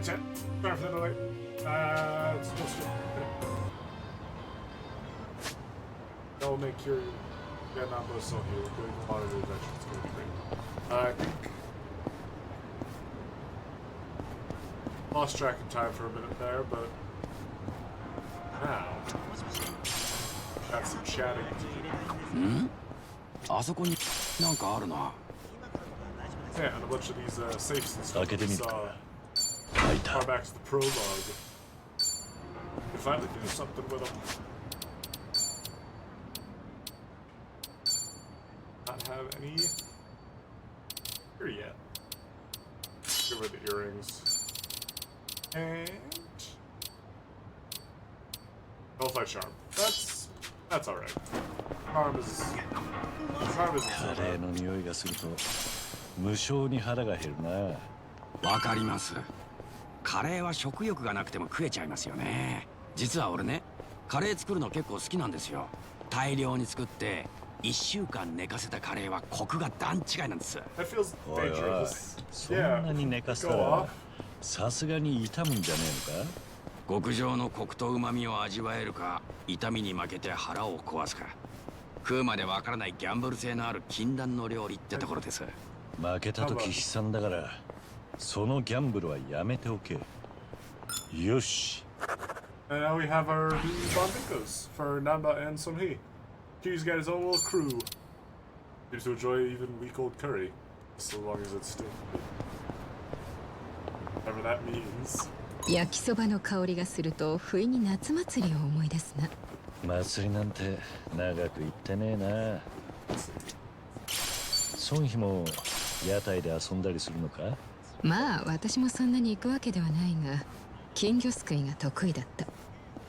chat. Sorry for the delay. It's supposed to. That'll make your Vietnam both so here. We're doing a lot of the adventures. It's going to be great. I think. Lost track of time for a minute there, but now got some chatting to do. あそこになんかあるな。 Yeah, and a bunch of these safes and stuff that we saw 開いた。 far back to the prologue. We finally do something with them. Not have any here yet. Give her the earrings. And Nullify Charm. That's alright. Charm isn't so カレー bad. の匂いがすると無性に腹が減るな。わかります。カレーは食欲がなくても食えちゃいますよね。実は俺ね、カレー作るの結構好きなんですよ。大量に作って1週間寝かせたカレーはコクが段違いなんです。 That feels おいおい、 dangerous. そんなに寝かせた Go ら off. さすがに傷むんじゃねえのか。極上のコクと旨味を味わえるか、痛みに負けて腹を壊すか。食うまでわからないギャンブル性のある禁断の料理ってところです。負けた時悲惨だからそのギャンブルはやめておけ。よし。 And now we have our new Bondinkos for Namba and Sonhee. He's got his own little crew. Seems to enjoy even weak old curry, so long as it's still good. Whatever that means. 焼きそばの香りがすると不意に夏祭りを思い出すな。祭りなんて長く行ってねえな。孫妃も屋台で遊んだりするのか。まあ私もそんなに行くわけではないが、金魚すくいが得意だった。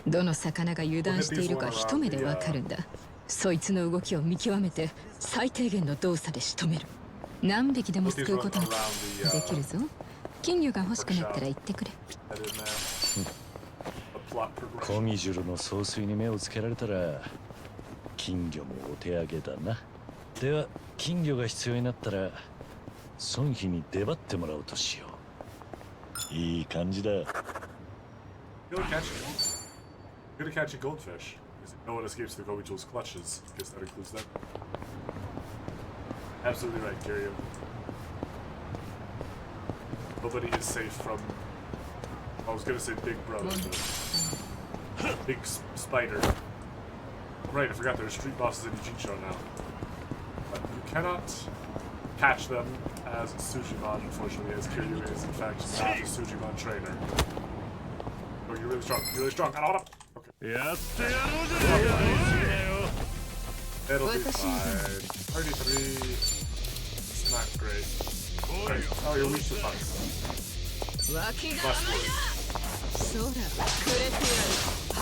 どの魚が油断しているか一目でわかるんだ。そいつの動きを見極めて最低限の動作で仕留める。何匹でもすくうことができるぞ。金魚が欲しくなったら言ってくれ。 That in there. A plot コ progression. ミジュルの総帥に目をつけられたら金魚もお手上げだな。では金魚が必要になったら孫妃に出張ってもらおうとしよう。いい感じだ。 You're gonna catch a goldfish. Because no one escapes the Gobichul's clutches. Guess that includes them. Absolutely right, Kiryu. Nobody is safe from. I was gonna say Big Brother, but Big Spider. Right, I forgot there are street bosses in Ijincho now. But you cannot catch them as Sujimon, unfortunately, as Kiryu is in fact not a Sujimon trainer. Oh, you're really strong. You're really strong. I don't wanna. Okay. やってやろうじゃねえか。 It'll be fine. 33. It's not great. Right. Oh, you're weak to fire. 脇が Last word. そうだ、くれてやる。は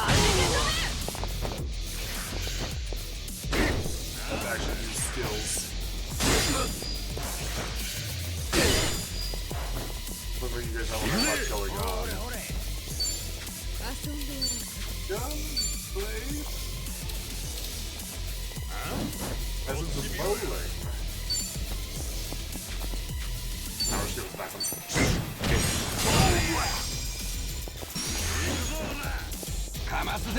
Let's actually use skills. Looks like you guys have a lot going on. 遊んでやる。 Gunblade. Peasants of bowling. Now we're just gonna back them. かますぜ。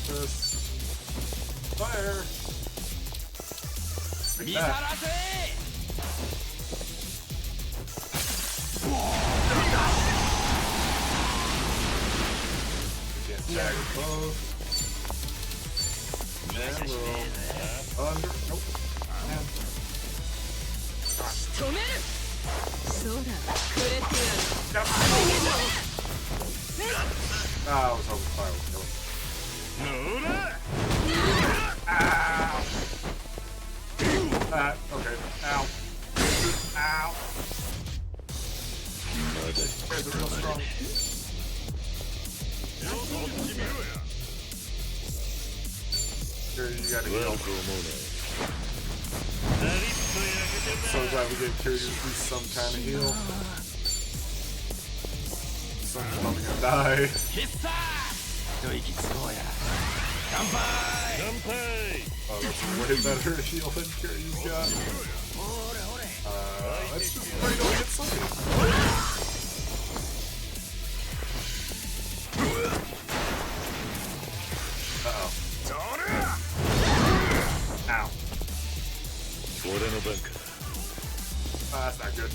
Just fire. 見 Like さ that. らせ。 Can't tag both. And we'll under. Nope. And 止める。そうだ、くれてやる。 ah, I was hoping fire would kill him. ほら。 Okay. Ow. Ow. まだ You guys are real strong. Here, you gotta 悪 heal. く思うな。 So glad we get Kiryu to do some kind of heal. Someone's probably gonna die. 必殺。一息つこうや。乾杯。乾杯。 Oh, that's a way better heal than Kiryu's got. That's just where you don't get something. Uh-oh. Ow. 俺の番か。 That's not good.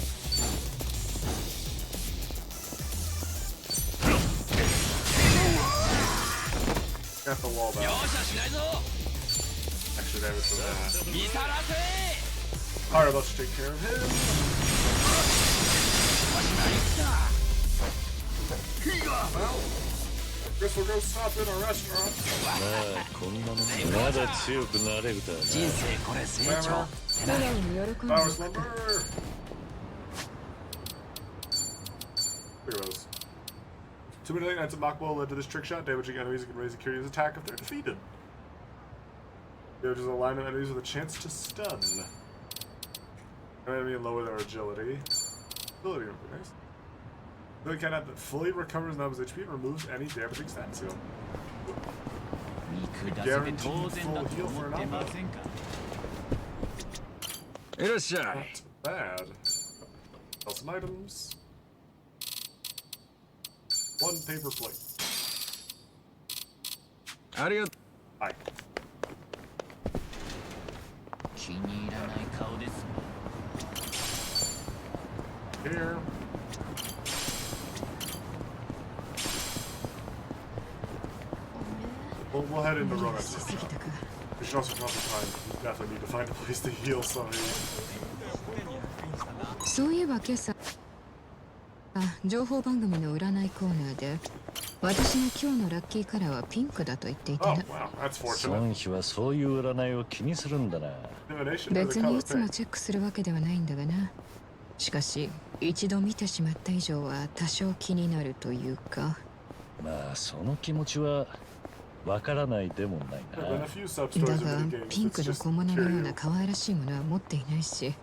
Got the wall down. 容赦しないぞ Extra damage from that. 見さらせ Alright, let's take care of him. Well, guess we'll go stop in a restaurant. まあこんなもんまだ強くなれるだな。人生これ成長 素直に喜んで Power slumber. Look at those. Too many late nights at Machball led to this trick shot, damaging enemies and raising Kiryu's attack if they're defeated. Damages a line of enemies with a chance to stun. An enemy and lower their agility. Ability would be nice. Ability cat that fully recovers Nab's HP and removes any damaging stat seal. 見下せて当然だと思ってませんか。いらっしゃい Not bad. Sell some items. One paper plate. ありがと Hi. 気に入らない顔です。 Here. We'll head into 無理は Ronan. しすぎたか We should also come up with time. We definitely need to find a place to heal somebody. そういえば今朝情報番組の占いコーナーで私の今日のラッキーカラーはピンクだと言っていた Oh, な wow. That's 孫 fortunate. 妃はそういう占いを気にするんだな。 Divination or the 別に color いつも pink? チェックするわけではないんだがなしかし一度見てしまった以上は多少気になるというかまあその気持ちはわからないでもない There have been な a。few sub だ stories が in many ピン games. ク It's の just 小物のよう Kiryu. な可愛らしいものは持っていないし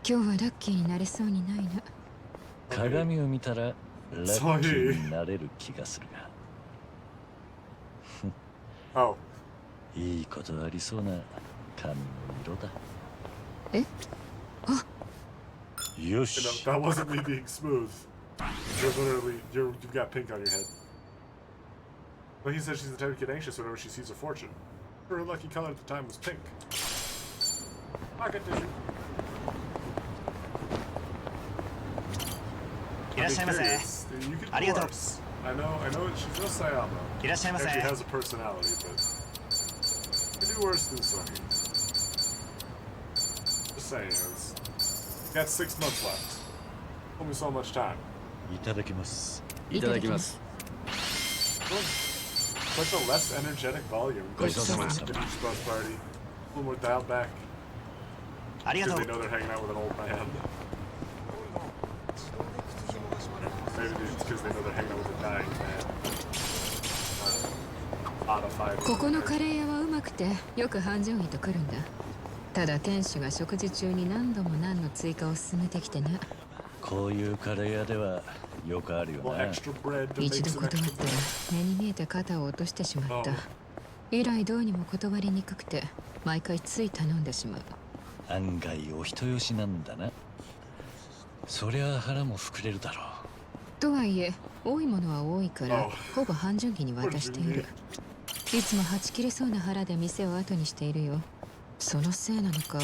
今日はラッキーになれそうにないな鏡を見たらラッキーになれる気がするが。 Oh, いいことありそうな髪の色だ。えあよ you know, し。 that wasn't me being smooth. You're literally, you've got pink on your head. Well, he says she's the type to get anxious whenever she sees a fortune. Her lucky color at the time was pink. Pocket tissue. いらっしゃいませ。 You could ありがとう。 worse. I know she's no Sayama. いらっしゃいませ。 And she has a personality, but you could do worse than Sunny. Just saying, you got 6 months left. Only so much time. いただきます。ういただきます Such a less energetic volume. ごちそうさまでした At each bus party. A little more dialed back. ありがと Because う they。know they're hanging out with an old man. Maybe it's because they know they're hanging out with a dying man. Modified. ここのカレー屋はうまくてよく繁盛費と来るんだただ店主が食事中に何度も何の追加を進めてきてなこういうカレー屋ではよくあるよ Well, な。 extra bread to 一 make 度 some 断った extra ら bread. 目に見えて肩を落としてしまった以来どうにも断りにくくて毎回つい頼んでしまう案外お人よしなんだな。そりゃ腹も膨れるだろう。とはいえ多いものは多いからほぼ半純期に渡しているいつもはち切れそうな腹で店を後にしているよそのせいなのか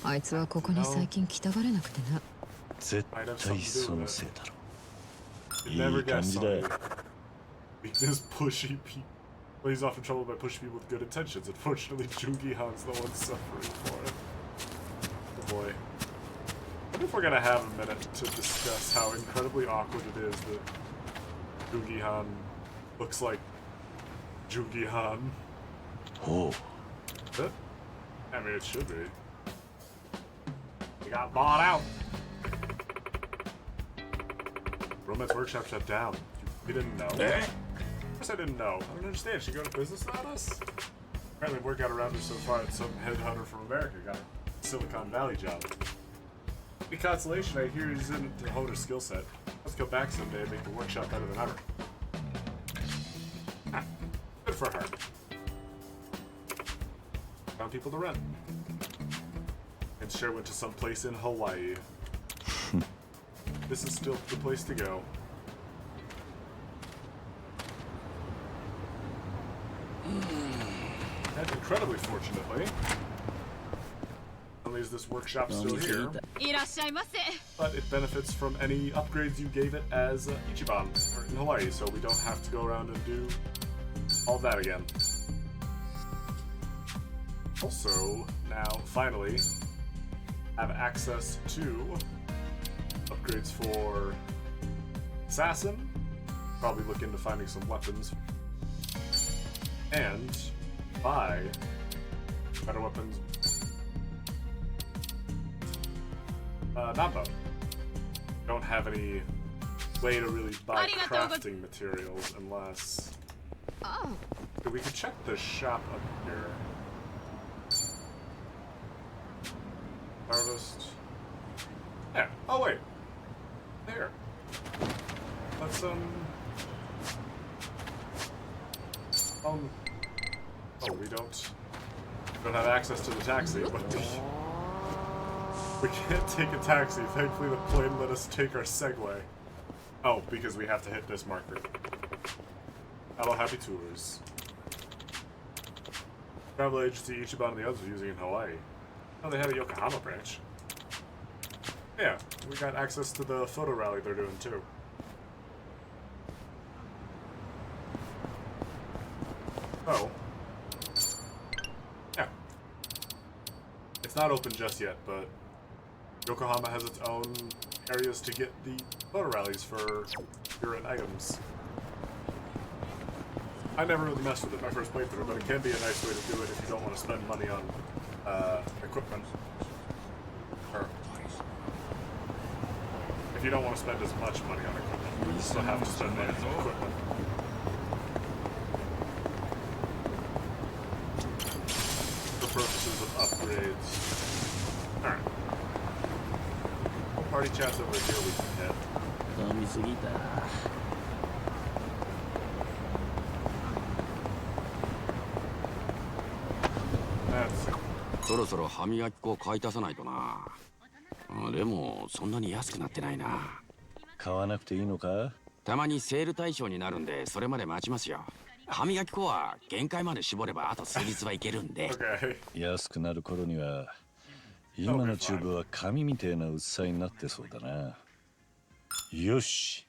あいつはここに最近来たがれなくてな絶対そのせいだろう。 You never いい感 guess じだ。 somebody. Weakness pushy people. Well, he's often troubled by pushy people with good intentions. Unfortunately, Jungi Han's the one suffering for it. Oh boy. I wonder if we're gonna have a minute to discuss how incredibly awkward it is that Jungi Han looks like Jungi Han. ほう。 But, I mean, it should be. He got bought out. Romance Workshop shut down. You didn't know? Of course I didn't know. I don't understand. She go to business without us? Apparently work out around her so far that some headhunter from America got a Silicon Valley job. The consolation, I hear he's in it to hone her skill set. Let's go back someday and make the workshop better than ever. Ah, good for her. Found people to rent. And Cher went to some place in Hawaii. this is still the place to go. And incredibly fortunately, not only is this workshop still here, いらっしゃいませ。 but it benefits from any upgrades you gave it as Ichiban or in Hawaii, so we don't have to go around and do all that again. Also, now finally have access to upgrades for Assassin. Probably look into finding some weapons. And buy better weapons. Namba. Don't have any way to really buy crafting materials unless. Oh. So we could check the shop up here. Harvest. Yeah. Oh wait. There. Let's oh, we don't have access to the taxi, but we can't take a taxi. Thankfully, the plane let us take our Segway. Oh, because we have to hit this marker. Hello, happy tours. Travel agency Ichiban and the others are using in Hawaii. Oh, they have a Yokohama branch. Yeah, we got access to the photo rally they're doing too. Oh. Yeah. It's not open just yet, but Yokohama has its own areas to get the photo rallies for current items. I never really messed with it my first playthrough, but it can be a nice way to do it if you don't want to spend money on equipment. Or if you don't want to spend as much money on equipment, you still have to spend money on equipment. For purposes of upgrades. Alright. Party chat's over here we can hit. 飲みすぎた。 That's it. そろそろ歯磨き粉を買い足さないとな。でもそんなに安くなってないな。買わなくていいのか？たまにセール対象になるんでそれまで待ちますよ。歯磨き粉は限界まで絞ればあと数日はいけるんで。Okay. 安くなる頃には今のチューブは紙みてえな薄さになってそうだな。よし。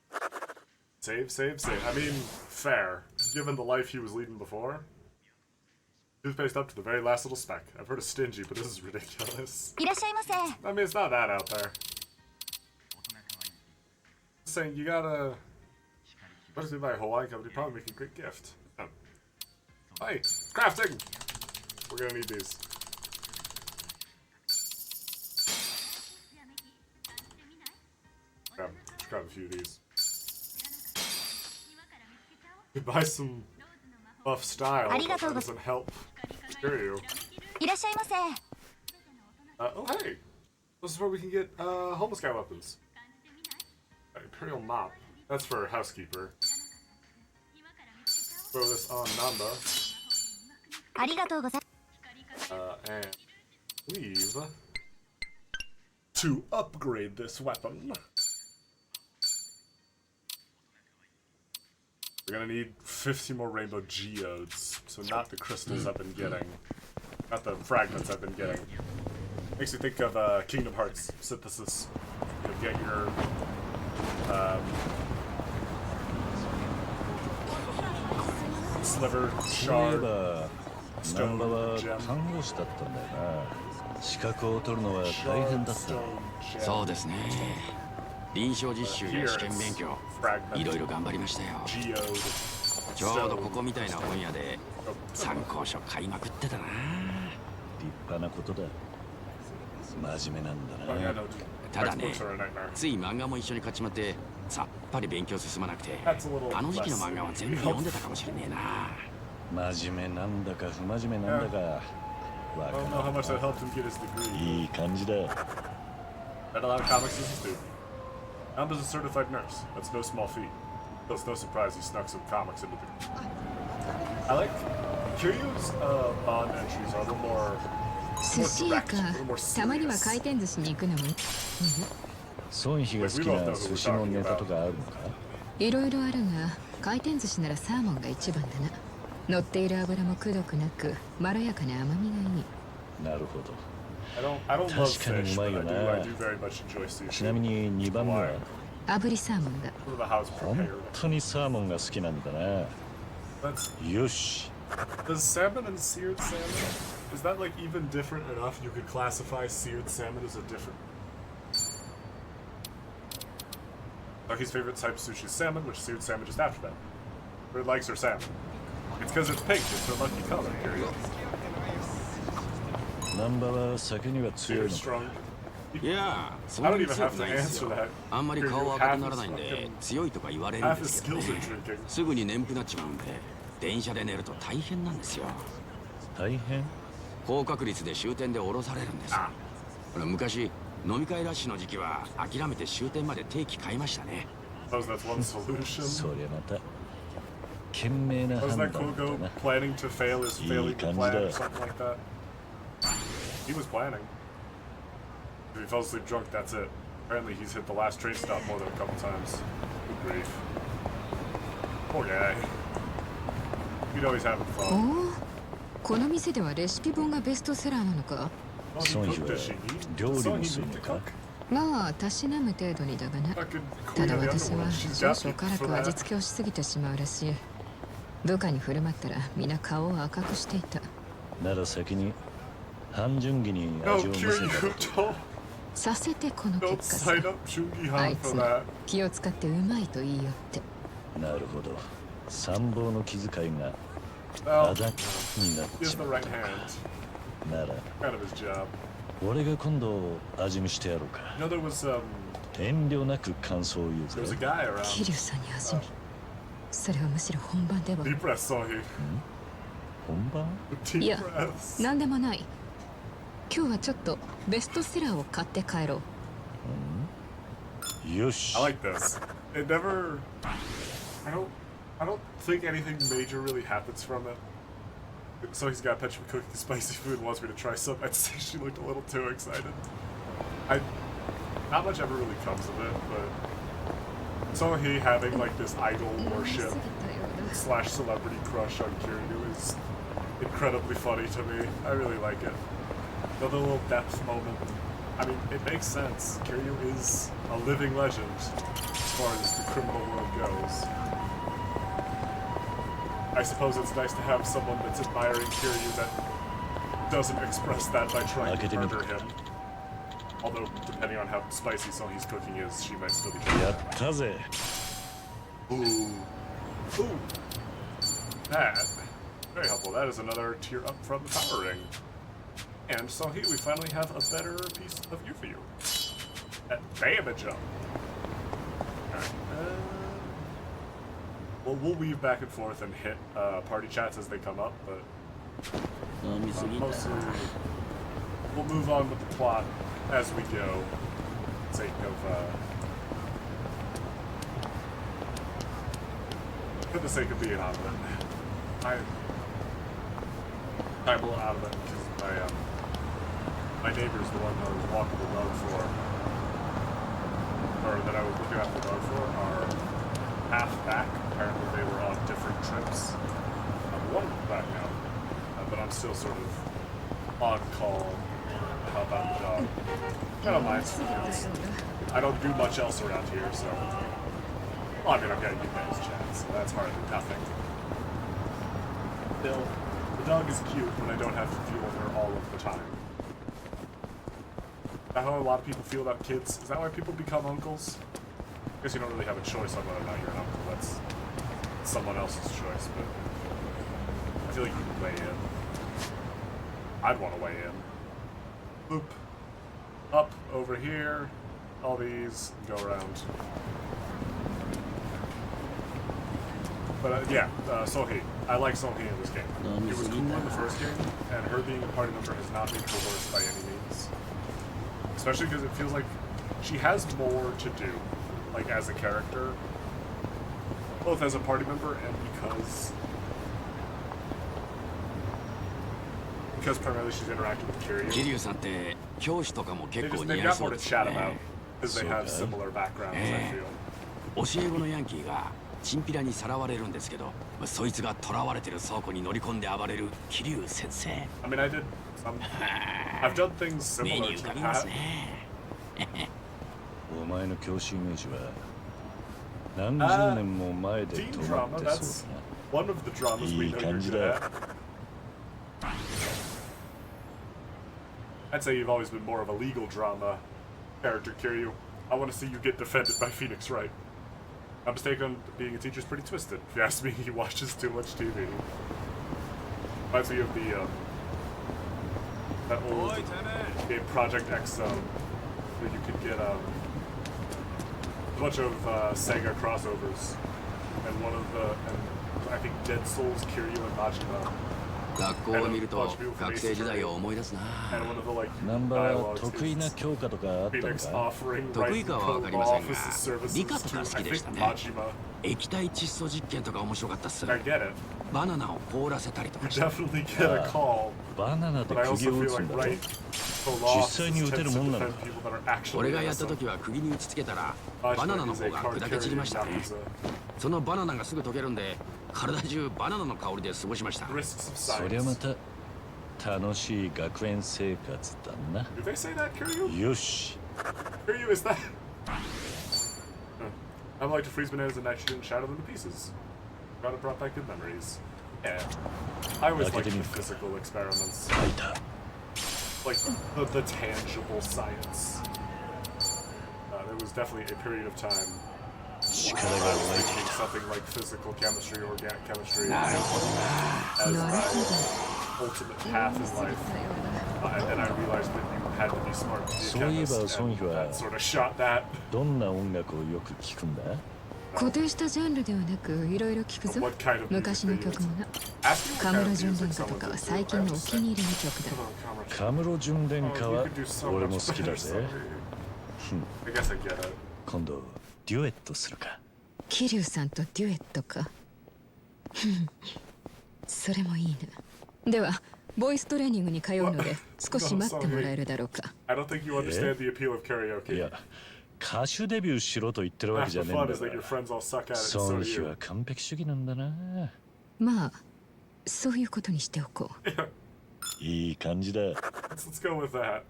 Save, save, save. I mean, fair. Given the life he was leading before. Toothpaste up to the very last little speck. I've heard of stingy, but this is ridiculous. いらっしゃいませ。 I mean, it's not that out there. Just saying, you gotta... Especially by a Hawaiian company, probably make a great gift. Oh. Hey, crafting! We're gonna need these. Grab a few of these. Buy some buff style, but that doesn't help scare you. いらっしゃいませ。 Oh hey! This is where we can get homeless guy weapons. Imperial mop. That's for housekeeper. Throw this on Namba. ありがとうござい And leave to upgrade this weapon. We're gonna need 50 more rainbow geodes, so not the crystals I've been getting, not the fragments I've been getting. Makes me think of Kingdom Hearts synthesis. You get your sliver, そういえ shard, ばナンバ stone, は gem. 看護師だったんだよな。資格を取るのは大変だった。 Stone, gem. そうですね。臨床実習や試験勉強、いろいろ頑張りましたよ。 Geode. ちょうどここみたいな本屋で参考書買いまくってたな。立派なことだ。真面目なん Oh, だ yeah, な。 no, ただね textbooks are a nightmare. つい漫画も一緒に買っちまってさっぱり勉強進まなくて That's a little あの時期の漫画は全部読んでたかもしれねえな。真面目なんだか不真面目なんだか。わ I か don't know how ら much that helped him get his degree. いい感じだ。 Read a lot of comics as a student. Namba's a certified nurse. That's no small feat. So it's no surprise he snuck some comics into the... I like... Kiryu's Bond entries are a little more... 寿司屋 direct, か a little more たまには serious. 回転寿司に行くのもいい、孫妃が好きな寿司のネタとかあるのか？いろいろあるが回転寿司ならサーモンが一番だな。乗っている油もくどくなくまろやかな甘みがいい。なるほど。 I don't love 確かに fish, うま but いよ I な。 do very much enjoy sushi. ちなみに2番目は炙りサーモンだ。 Sort of how it's 本 prepared. 当にサーモンが好きなんだな。 That's, よし。 does salmon and seared salmon, is that like even different enough you could classify seared salmon as a different? Lucky's favorite type of sushi is salmon, which seared salmon just after that. Or likes her salmon. It's because it's pink, it's her lucky color, period. 難波は酒には強い Seared のか？ strong. いやそん I な don't に even 強 have く to ないです answer よ that. あんまり顔 You're 赤くなら half ないん as で fucking- 強いとか言われるん half で his すけど skills ね are drinking. すぐに眠くなっちまうんで電車で寝ると大変なんですよ大変？高確率で終点で降ろされるんです昔飲み会ラッシュの時期は諦めて終点まで定期買いましたね Suppose that's one solution. そりゃまた賢明な Wasn't 判 that 断だ Kogo な。 planning to fail is failing to plan or something like that? He was planning. If he fell asleep drunk, that's it. Apparently he's hit the last train stop more than a couple times. Good grief. Poor guy. You know he's having お fun. お、この店ではレシピ本がベストセラーなのか。 Oh, he 孫 cooked, 妃 does は she need? 料 Does 理 Sonny もする need の to か？ cook? まあたしなむ程度にだがな。 Fucking た Queen だ of the 私は Underworld. She's 少 got 々 people 辛 for く that. 味付けをしすぎてしまうらしい。部下に振る舞ったら皆顔を赤くしていた。なら先に半純義に No, 味を見せ Kiryu, たら don't, させてこの don't 結果さ。 sign up Chungi あ Han いつ for も that. 気を使ってうまいと言いよって。なるほど。参謀の気遣いが Well, あだになっ he has ち the まっ right た hand. なら Kind of his job. 俺が今度味見してやろうか。 You know, there was 遠慮なく感想を言う there was ぜ a。guy 桐 around. 生さんに味見。それはむしろ本番では。 Deep breath, Sohi. 本番？ Deep いや breaths. なんでもない。今日はちょっとベストセラーを買って帰ろう。よし。 I like this. It never. I don't think anything major really happens from it. So he's got a penchant for cooking spicy food and wants me to try some. I'd say she looked a little too excited. Not much ever really comes of it, but so he having like this idol worship / celebrity crush on Kiryu is incredibly funny to me. I really like it. Another little depth moment. I mean, it makes sense. Kiryu is a living legend as far as the criminal world goes. I suppose it's nice to have someone that's admiring Kiryu that doesn't express that by trying to murder him. Although, depending on how spicy Songy's cooking is, she might still be やったぜ。 Ooh. Ooh. That. Very helpful. That is another tier up from the power ring. And so here we finally have a better piece of gear for you. That damage up. Alright. Well, we'll weave back and forth and hit party chats as they come up, but 飲みすぎた mostly we'll move on with the plot as we go. For the sake of for the sake of being out of it. I'm a little out of it because my neighbor's the one that I was walking the dog for, or that I was looking after the dog for, are half back. Apparently they were on different trips. One of them back now, but I'm still sort of on call to help out the dog. I don't mind because I don't do much else around here, so. Well, I mean, I'm getting you guys chats, so that's hardly nothing. Still, the dog is cute when I don't have to deal with her all of the time. Is that how a lot of people feel about kids? Is that why people become uncles? I guess you don't really have a choice on whether or not you're an uncle. That's someone else's choice, but I feel like you can weigh in. I'd want to weigh in. Loop. Up, over here. All these. Go around. But yeah, Sohei. I like Sohei in this game. It was cool in the first game, and her being a party member has not been coerced by any means. Especially because it feels like she has more to do, like as a character, both as a party member and because primarily she's interacting with Kiryu. 桐生さんって教師とかも結構 They've 似合い got そ more う to ですよ chat ね about. because they have similar backgrounds. I feel. 教え子のヤンキーがチンピラにさらわれるんですけど、そいつが囚われてる倉庫に乗り込んで暴れる桐生先生。I mean, I did some. I've done things 目 similar に浮 to かびます that. ね。お前の教師イメージは何十年も前で Teen 止ま drama. って That's そうだな。 one of the dramas we know you're good at. I'd say you've always been more of a legal drama character, Kiryu. I want to see you get defended by Phoenix Wright. My mistake on being a teacher is pretty twisted. If you ask me, he watches too much TV. Reminds me of the that old game Project X Zone, where you could get a bunch of Sega crossovers, and one of the I think Dead Souls, Kiryu, and Majima. 学校を見ると学生時代を思い出すな。 And one of the like ナンバー dialogues 得意な is 教科とかあったの Phoenix か？ offering 得意 Ryzen かはわか Pro りません Office が、 services 理科とか to 好き I で think したね。 Majima. 液体窒素実験とか面白かったっす。 I get it. バナナを凍らせたりと You かして。 definitely get a call, バナナで but I 釘 also を打 feel つん like だろ。 Wright Pro 実 Office 際に打て tends る to もんなの defend か？ people that are actually 俺がやった innocent. 時は釘に打ちつけたらバナナ Majima の is 方 a が card 砕け散りま carrying したね。 Yakuza. そのバナナがすぐ溶けるんで体中バナナの香りで過ごしました。 Risks of そりゃま science. た楽しい学園生活だな。 Do they say that, Kiryu? よし。 Kiryu, is that? I'd like to freeze bananas and nitrogen and shatter them to pieces. Gotta brought back good memories. Yeah. I always liked the Academic. physical experiments. 書いた。 Like the tangible science. There was definitely a period of time 力 where が I was 湧いて thinking something like physical chemistry, organic chemistry なるほどな。 as なる my ほ ultimate path in life. And then I realized that you had to be smart to be a そういえば chemist, ソン and ヒは that sort of shot that. どんな音楽をよく聞くんだ？固定したジャンルではなくいろいろ聞くぞ。 What kind of music 昔 they の曲 use? もな。 Ask me カ what ム kind ロ of 純 music 恋歌と someone's かは into. 最 I 近の have お to 気 say. に入りの曲だ。 カムロ純恋 Oh, 歌 you は could do so 俺 much も好きだ better, ぜ。 sorry. I guess I get it. 今度デュエットするか。桐生さんとデュエットか。それもいいな。ではボイストレーニングに通うので少し待ってもらえるだろうか。 I don't think you understand the appeal of い karaoke. や、歌手デビューしろと言ってるわけ Half じゃ the ねえん fun だ is that your か friends all suck at it, ら。 and ソ so ン do ヒ you. は完璧主義なんだな。まあそういうことにしておこう。いい感じだ。 Let's go with that.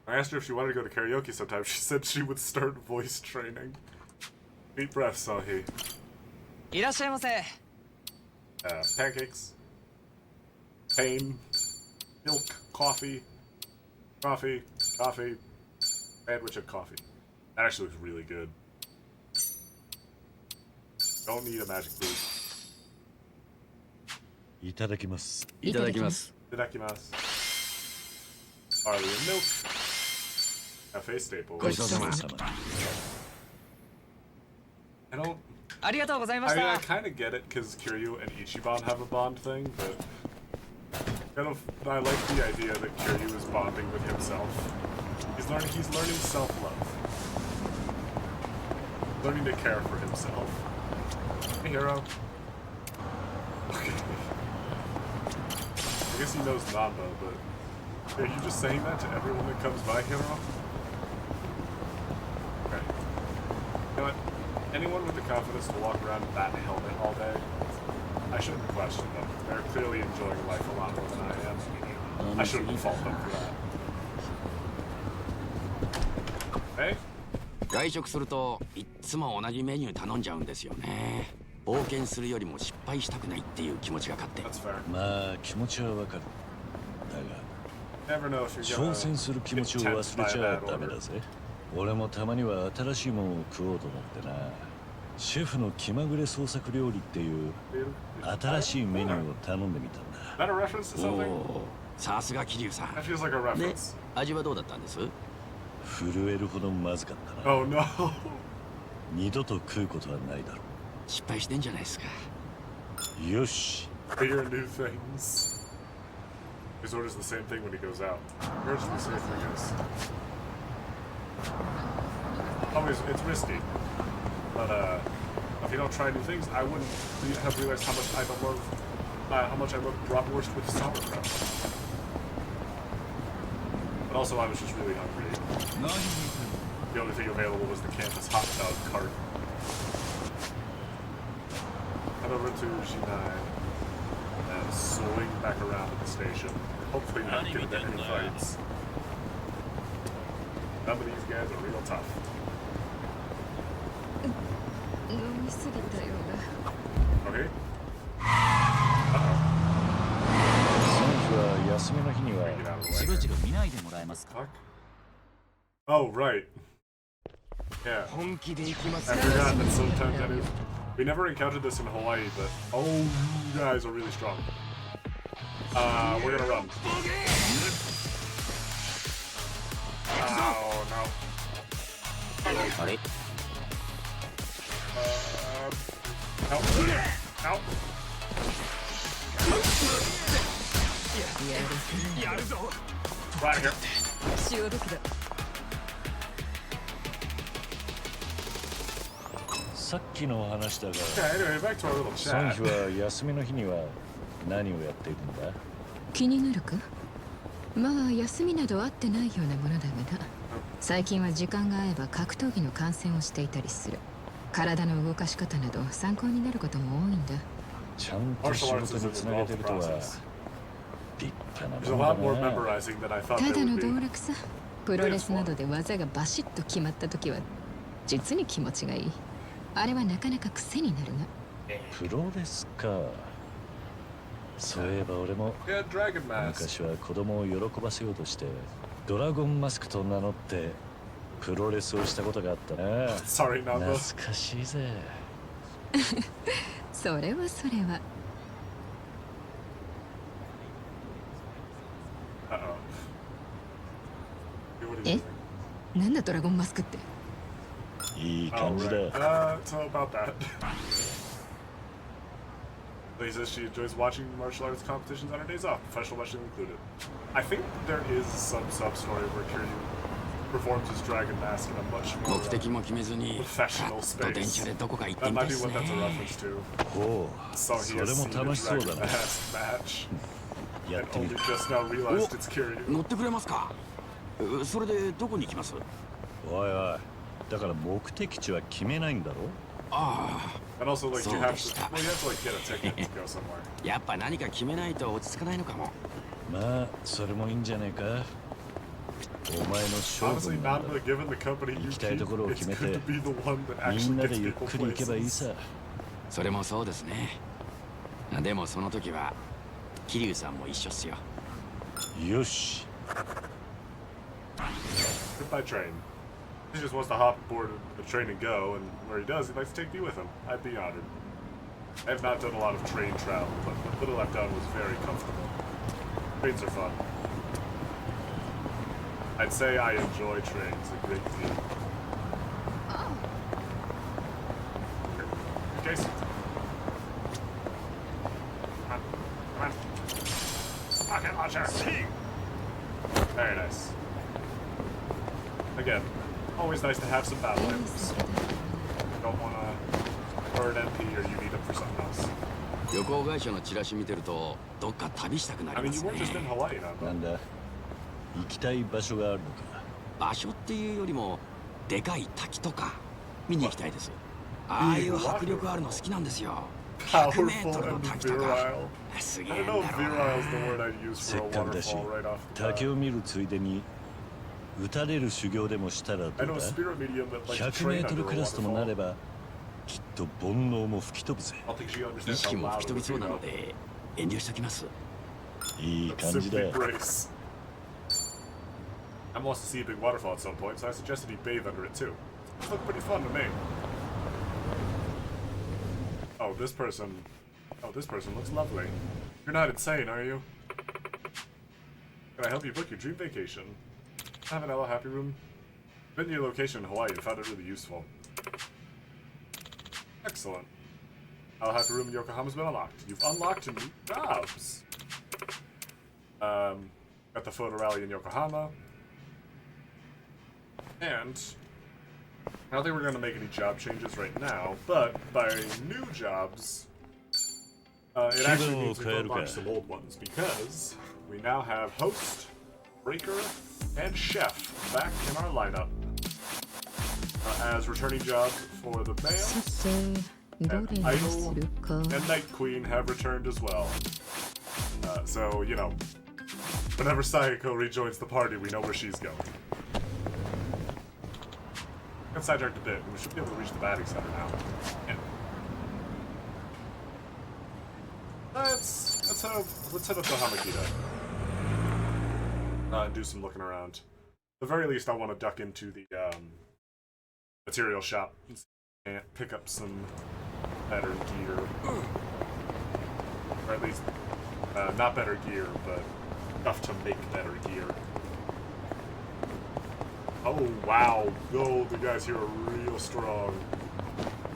I asked her if she wanted to go to karaoke sometime. She said she would start voice training. Deep breath, Sahi. いらっしゃいませ。 Pancakes. Pain. Milk. Coffee. Coffee. Coffee. Sandwich and coffee. That actually looks really good. Don't need a magic boost. いただきます。いただきます。 Itadakimasu. Barley and milk. Cafe staple. ごちそうさま。 I don't. ありがとうございま I し mean, I た。 kind of get it because Kiryu and Ichiban have a bond thing, but kind of I like the idea that Kiryu is bonding with himself. He's learning self-love, learning to care for himself. Hey, hero. Okay. I guess he knows Namba, but are you just saying that to everyone that comes by, hero? Okay. You know what? Anyone with the confidence to walk around in that helmet all day, I shouldn't question them. They're clearly enjoying life a lot more than I am. I shouldn't fault them for that. Hey? 外食するといっつも同じメニュー頼んじゃうんですよね。冒険するよりも失敗したくないっていう気持ちが勝って。 That's fair. まあ気持ちはわかる。だが Never know if you're 挑 gonna 戦する気持ちを get 忘 tempted れ by ちゃ that ダメ order. だぜ。俺もたまには新しいものを食おうと思ってな。シェフの気まぐれ創作料理っていう新しいメニューを頼んでみたんだ。 Is that a reference to お something? お、さすが桐生さ That ん。 feels like a で reference. 味はどうだったんです？震えるほどまずかったな。 Oh no. 二度と食うことはないだろ失敗してんじゃないですか。う。よし。 Bigger new things. His orders the same thing when he goes out. Where's the same thing is? Always, it's risky. But if you don't try new things, I wouldn't have realized how much I love bratwurst with sauerkraut. But also, I was just really hungry. 何に行く The only thing available was the campus hot dog cart. Head over to G9 and swing back around to the station. Hopefully not get into any fights. Some of these guys are real tough. 飲みすぎたようだ。 Okay? その日は休みの日には Get out of the し way. ぶしぶ見ないでもらえますか Fuck. Oh, right. Yeah. 本気で行きます I forgot that sometimes that is. We never encountered this in Hawaii, but oh, you guys are really strong. We're gonna run. Oh no. あれ No. No. やるぞ。 Right here. 潮時だ。さっきの話だが Okay, anyway, back to our little その chat. 日は休みの日には何をやっているんだ？気になるか？まあ休みなどあってないようなものだがな。最近は時間が合えば格闘技の観戦をしていたりする。体の動かし方など参考になることも多いんだ。ちゃんと仕 Martial 事 arts is に an つなげて involved るとは process. 立派な There's a も lot ん more だな。 memorizing than I thought た there だ would の be. 道楽さ。プロレスなどで技がバシッと決まった時は実に気持ちがいい。あれはなかなか癖になるな。プロレスか。そういえば俺も Yeah, Dragon Mask. 昔は子供を喜ばせようとしてドラゴンマスクと名乗ってプロレスをしたことがあったな。 Sorry, 懐 Nando. かしいぜ。それはそれは。 Uh oh. What are you え doing? なんだドラゴンマスクって。いい Oh, 感じだ。 right. So about that. He says she enjoys watching martial arts competitions on her days off, professional wrestling included. I think there is some sub-story where Kiryu performs his Dragon Mask in a much more 目的も決めずにパ professional ッと電 space. 車でどこか行って That みた might い be です what ね that's a reference to. ほう、 So そ he れ has も seen a 楽しそう Dragon だな。 Mask match やっ and てみ only る。 just now realized it's Kiryu. 乗ってくれますか？それでどこに行きます？おいおい、だから目的地は決めないんだろ？あ And also, like, you So have they to, stop. well, you have to, like, get a ticket to go somewhere. あ、やっぱ何か決めないと落ち着かないのかも。まあ、それもいいんじゃねえか。お前の勝負 Honestly, なんだ not given the company you 行きたいところを keep, 決 it's めて good to be the one that みん actually な gets でゆっ people くり行けばいい places. さ。それもそうですね。でもその時は桐生さんも一緒っすよ。よし。 Goodbye, train. He just wants to hop aboard a train and go, and where he does, he'd like to take me with him. I'd be honored. I have not done a lot of train travel, but the little I've done was very comfortable. Trains are fun. I'd say I enjoy trains a great deal. Okay, so. Come on. Come on. Rocket launcher! Very nice. Again, always nice to have some battle items. You don't want to burn MP or you need them for something else. 旅行会社のチラシ見てるとどっか旅したくな I り mean, ま you す weren't just in ね。 Hawaii now, な but んだ、行きたい場所があるのか。場所っていうよりもでかい滝とか見に行きたいです。ああいう迫力あるの好きなんですよ。100メート powerful ルの and 滝とか virile. すげ I え don't ん know だ if ろう virile is the な。 word I'd use せ for っ a かくだし waterfall right off the 滝 bat. を見るついでに撃たれる修行でもしたらどう I know だ a spirit medium that likes to 100メ train ートル under ク a ラスともなれ waterfall. ばきっと煩悩も吹き飛ぶぜ。 I don't think she 意 understands 識 how も loud 吹き it 飛び would そう be なの though. で遠慮しときます。いい But 感じだ simply。brace. I wants to see a big waterfall at some point, so I suggested he bathe under it too. It looked pretty fun to me. Oh, this person. Oh, this person looks lovely. You're not insane, are you? Can I help you book your dream vacation? I have an Ella Happy Room. Been to your location in Hawaii and found it really useful. Excellent. Ella Happy Room in Yokohama's been unlocked. You've unlocked new jobs. Got the photo rally in Yokohama. And I don't think we're going to make any job changes right now, but by new jobs, it actually means we can unlock some old ones because we now have host Breaker, and Chef back in our lineup as returning jobs for the さ male. てどれにするか。 And Night Queen have returned as well. So, you know, whenever Sayako rejoins the party, we know where she's going. Got sidetracked a bit, and we should be able to reach the batting center now. Yeah. Let's head up to Hamakita. And do some looking around. At the very least, I want to duck into the material shop and pick up some better gear. Or at least, not better gear, but stuff to make better gear. Oh, wow. Oh, the guys here are real strong.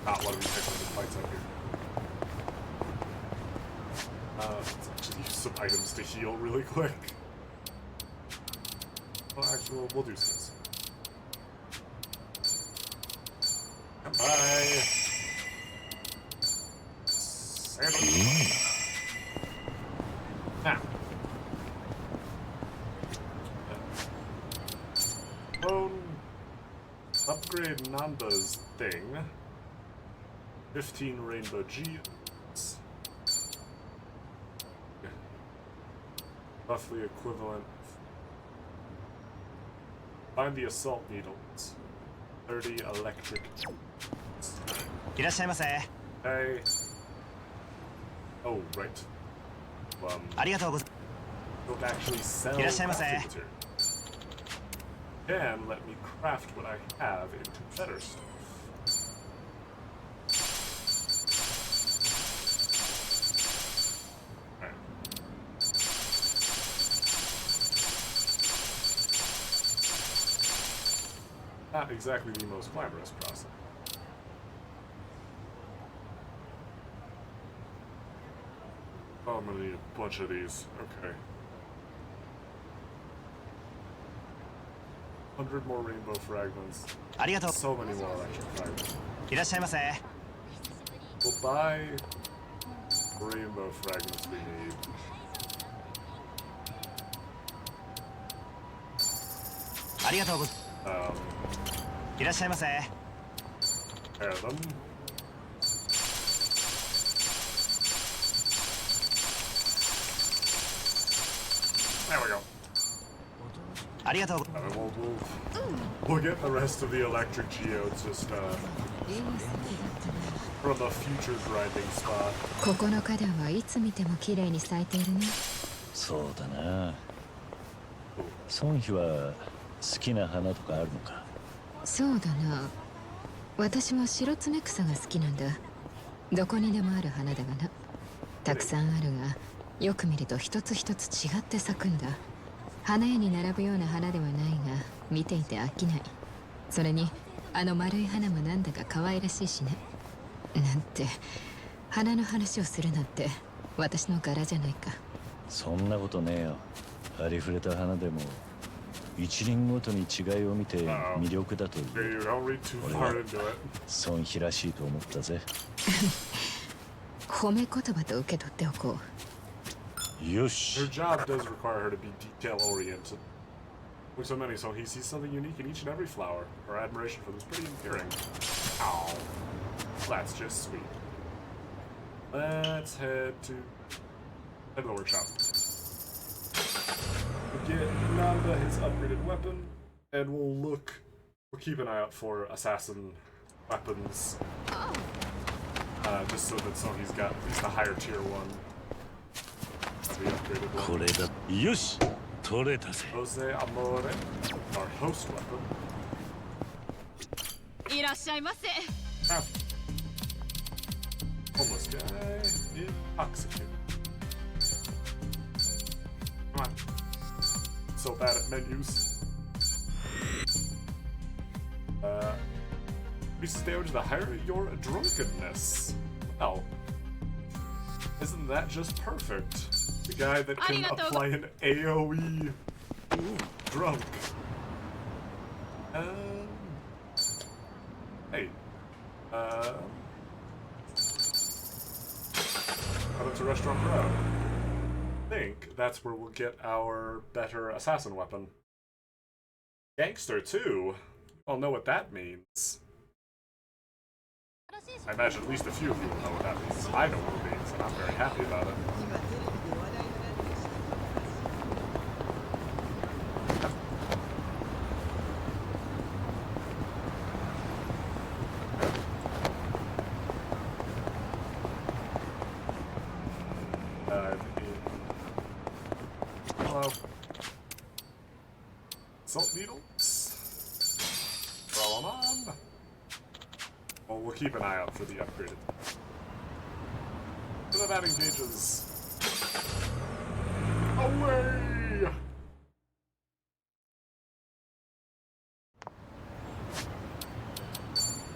Not letting me pick up the fights up here. Let's actually use some items to heal really quick. Well, actually, we'll do this. Bye. Now. Phone upgrade Nanda's thing. 15 rainbow gems. Roughly equivalent. Find the assault needles. 30 electric. いらっしゃいませ。 Hey. Oh, right. ありがとうござい Don't actually sell いらっしゃいませ。 crafting materials. Can let me craft what I have into better stuff. Alright. Not exactly the most glamorous process. Oh, I'm gonna need a bunch of these. Okay. 100 more rainbow fragments. ありがとう。 So many more electric fragments. いらっしゃいませ。 We'll buy rainbow fragments we need. ありがとうござい いらっしゃいませ。 Pair them. There we go. ありがとう。 And then we'll get the rest of the electric geodes just from a future grinding spot. ここの花壇はいつ見ても綺麗に咲いているね。そうだな。ソンヒは好きな花とかあるのか。そうだな。私は白爪草が好きなんだ。どこにでもある花だがな。たくさんあるが、よく見ると一つ一つ違って咲くんだ。花屋に並ぶような花ではないが、見ていて飽きない。それにあの丸い花もなんだか可愛らしいしね。なんて花の話をするなんて私の柄じゃないか。そんなことねえよ。ありふれた花でも一輪ごとに違いを見て魅力だという。 Okay, you don't read too far into it. ソンヒらしいと思ったぜ。褒め言葉と受け取っておこう。よし。 Her job does require her to be detail-oriented. With so many, so he sees something unique in each and every flower. Her admiration for them is pretty endearing. Ow. That's just sweet. Let's head to the workshop. We'll get Nanda his upgraded weapon, and we'll keep an eye out for assassin weapons. Just so that Sony's got at least a higher tier one. The upgraded one. これだ。よし。取れたぜ。 Jose Amore, our host weapon. いらっしゃいませ。 Craft. Homeless guy. Intoxicated. Come on. So bad at menus. Increases damage the higher your drunkenness. Well, isn't that just perfect? The guy that can apply an AoE drunk. Hey. Out to Restaurant Row. think that's where we'll get our better assassin weapon. Gangster 2? You all know what that means. I imagine at least a few of you will know what that means. I know what it means, and I'm very happy about it. Hello. Salt needles. Throw them on. Well, we'll keep an eye out for the upgraded. What about engages? Away!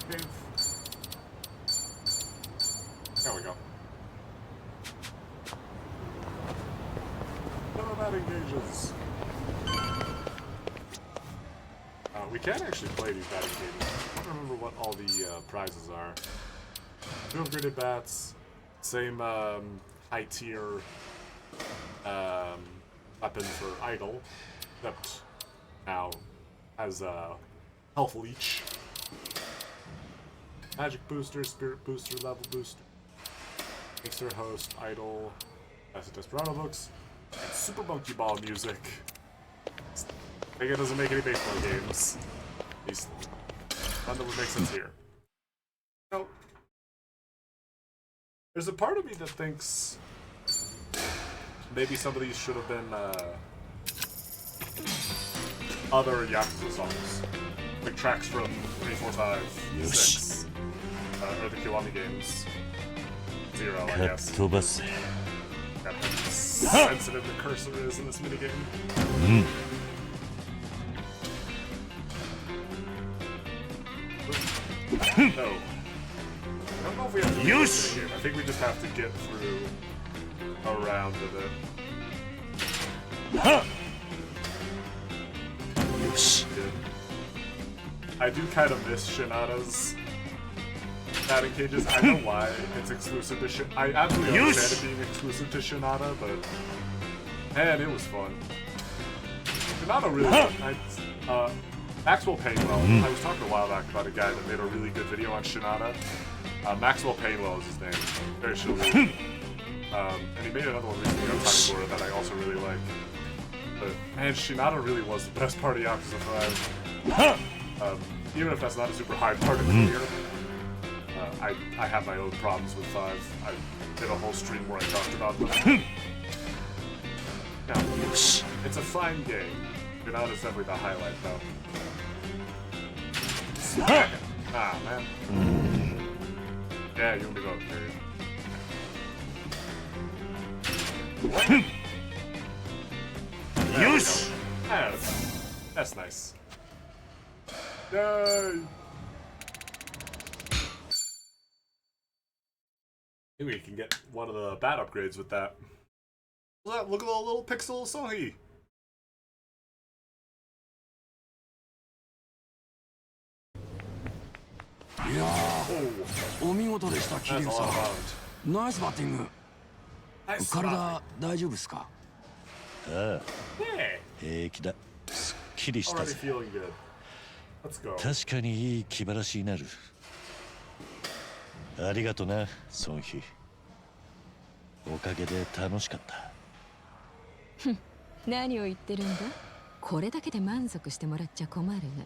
Cave. There we go. What about engages? We can actually play these batting games. I don't remember what all the prizes are. 2 upgraded bats, same high tier weapon for idle, except now has health leech, magic booster, spirit booster, level booster, mixer, host, idle, Acid Desperado books, and Super Monkey Ball music. I think it doesn't make any baseball games. At least none that would make sense here. No. There's a part of me that thinks maybe some of these should have been other Yakuza songs. Like tracks from 3, 4, 5, 6. Or the Kiwami games. 0, I guess. God, how sensitive the cursor is in this minigame. No. I don't know if we have to do this game. I think we just have to get through a round of it. I do kind of miss Shinada's batting cages. I know why it's exclusive to Shinada. I absolutely understand it being exclusive to Shinada, but man, it was fun. Shinada really Maxwell Painwell. I was talking a while back about a guy that made a really good video on Shinada. Maxwell Painwell is his name. Very chill. And he made another one recently on Takagura that I also really like. But man, Shinada really was the best part of Yakuza 5. Even if that's not a super high part of the career. I have my own problems with 5. I did a whole stream where I talked about them. Now, it's a fine game. Shinada's definitely the highlight, though. Ah, man. Yeah, you want me to go up, period. Yes! That's nice. Yay! Maybe we can get one of the bat upgrades with that. Look at the little pixel Sohi!お見事でした、桐生さん。ナイスバッティング。体大丈夫ですか？ああ、平気だ。すっきりしたぜ。確かにいい気晴らしになる。ありがとな、ソンヒ。おかげで楽しかった。何を言ってるんだ？これだけで満足してもらっちゃ困るな。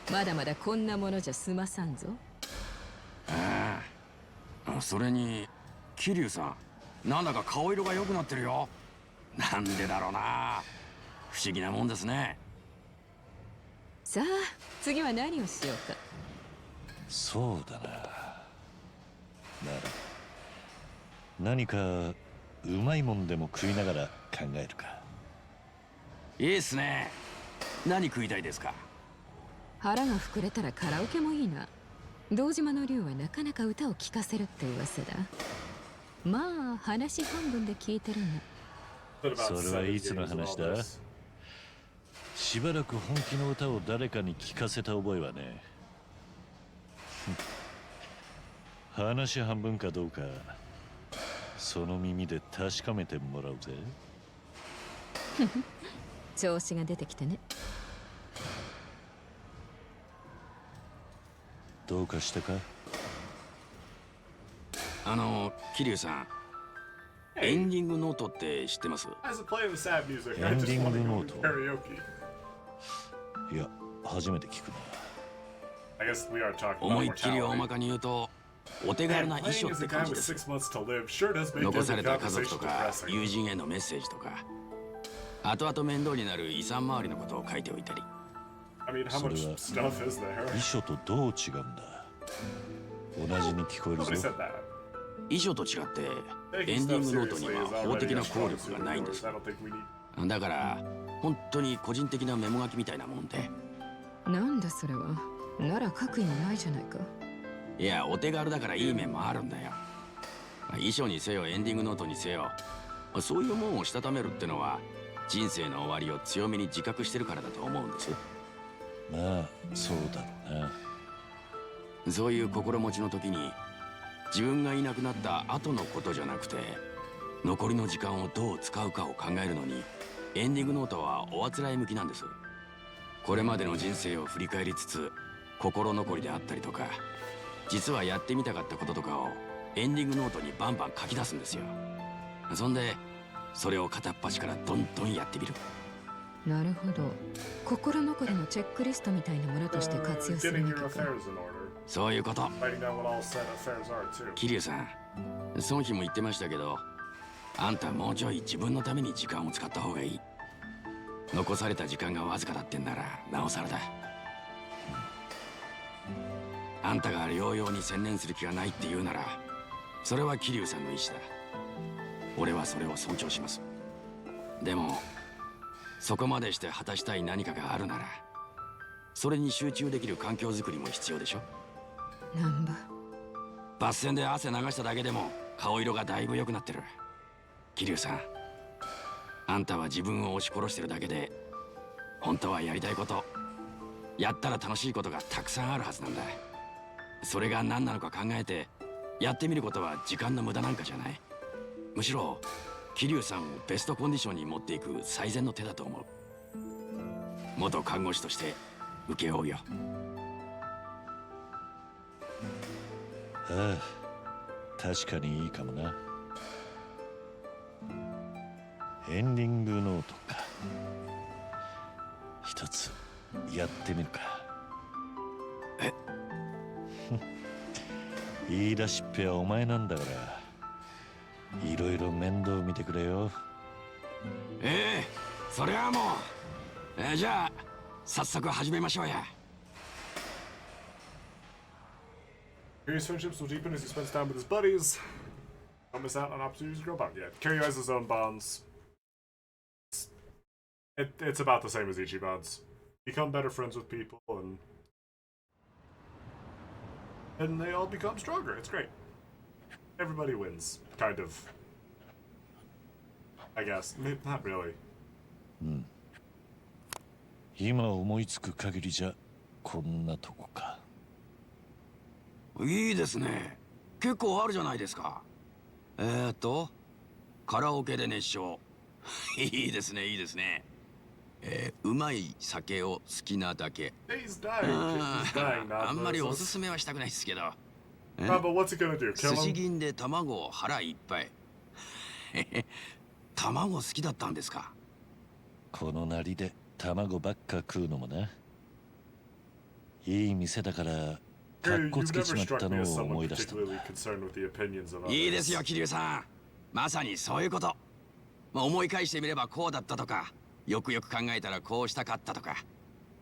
まだまだこんなものじゃ済まさんぞ。ああ、それに桐生さん、なんだか顔色が良くなってるよ。なんでだろうな。不思議なもんですね。さあ、次は何をしようか。そうだな。なら何かうまいもんでも食いながら考えるか。いいっすね。何食いたいですか？腹が膨れたらカラオケもいいな。堂島の竜はなかなか歌を聴かせるって噂だ。まあ話半分で聞いてるが。それはいつの話だ？しばらく本気の歌を誰かに聞かせた覚えはね。話半分かどうかその耳で確かめてもらうぜ。調子が出てきてね。どうかしたか？桐生さん、エンディングノートって知ってます？ As it playing the sad music, I Ending just want to go note. to karaoke. いや、初めて聞くな。I guess we are talking about 思いっきり大 mortality. まかに言うと、お手軽 Man, な遺 playing 書っ as て a 感 guy じ with です。 6 months to live sure does make 残さ every れた家族 conversation とか depressing. 友人へのメッセージとか、後々面倒になる遺産周りのことを書いておいたり。I mean, how much stuff is there? 遺書とどう違うんだ？同じに聞こえる Nobody ぞ。 said that. 遺書と違って、エ Taking ンディ stuff ングノートに seriously は is 法 already 的 a な効 strong 力がないんです superpowers. I don't think we need. だから本当に個人的なメモ書きみたいなもんで。なんだそれは。なら書く意味ないじゃないか。いや、お手軽だからいい面もあるんだよ。遺書にせよエンディングノートにせよ、そういうもんをしたためるってのは人生の終わりを強めに自覚してるからだと思うんです。まあ、そうだろうな。そういう心持ちの時に自分がいなくなった後のことじゃなくて、残りの時間をどう使うかを考えるのにエンディングノートはおあつらい向きなんです。これまでの人生を振り返りつつ、心残りであったりとか、実はやってみたかったこととかをエンディングノートにバンバン書き出すんですよ。そんでそれを片っ端からどんどんやってみる。なるほど。心残りのチェックリストみたいなものとして活用する Getting わ your けか。 affairs in order. そういうこと。 Writing down what all said affairs are too. 桐生さん、孫妃も言ってましたけど、あんたもうちょい自分のために時間を使った方がいい。残された時間がわずかだってんならなおさらだ。あんたが療養に専念する気がないって言うなら、それは桐生さんの意思だ。俺はそれを尊重します。でもそこまでして果たしたい何かがあるなら、それに集中できる環境づくりも必要でしょ。なんば。バス戦で汗流しただけでも顔色がだいぶ良くなってる。桐生さん、あんたは自分を押し殺してるだけで、本当はやりたいこと、やったら楽しいことがたくさんあるはずなんだ。それが何なのか考えてやってみることは時間の無駄なんかじゃない。むしろ桐生さんをベストコンディションに持っていく最善の手だと思う。元看護師として請け負うよ。ああ、確かにいいかもな。エンディングノートか。一つやってみるか。え言い出しっぺはお前なんだから、いろいろ面倒見てくれよ。ええ、それはもう、じゃあ早速始めましょうや。Kiryu's friendships will deepen as he spends time with his buddies. Don't miss out on opportunities to grow bond. Yeah, Kiryu has his own bonds. It's about the same as Ichiban's. Become better friends with people, and they all become stronger. It's great. Everybody wins, kind of. I guess. Not really. 今思いつく限りじゃこんなとこか。いいですね。結構あるじゃないですか。カラオケで熱唱。いいですね、いいですね。うまい酒を好きなだけ。He's dying. He's dying now. あんまりおすすめはしたくないですけど。But what's he gonna do? 寿 Kill 司 him? 銀で卵を腹いっぱい。卵好きだったんですか。このなりで卵ばっか食うのもな。いい店だからかっ Kiryu, こ you've つけち never まった struck me の as を someone 思い出したんだ。 particularly concerned with the opinions of others. いいですよ、桐生さん。まさにそういうこと。思い返してみればこうだったとか、よくよく考えたらこうしたかったとか、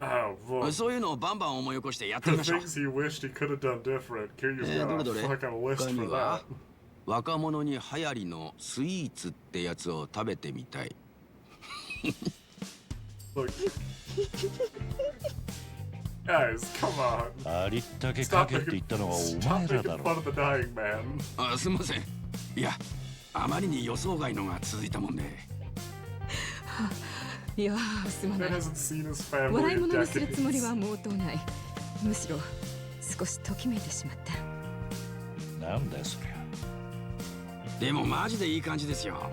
Oh, well, そういうのをバンバン思い起こしてやって the みましょう。 things he wished he could have done different. Kiryu's ど got れど a れ fucking list 他に for は that. 若者に流行りのスイーツってやつを食べてみたい。 Look. Guys, come on. ありったけか Stop けって making, 言ったのはお stop 前ら making だ fun ろ。 of the dying man. すみません。いや、あまりに予想外のが続いたもんで。いやー、すまな Man い。 hasn't seen his family 笑い in 物にするつもり decades. は毛頭ない。むしろ少しときめいてしまった。なんだよそりゃ。でもマジでいい感じですよ。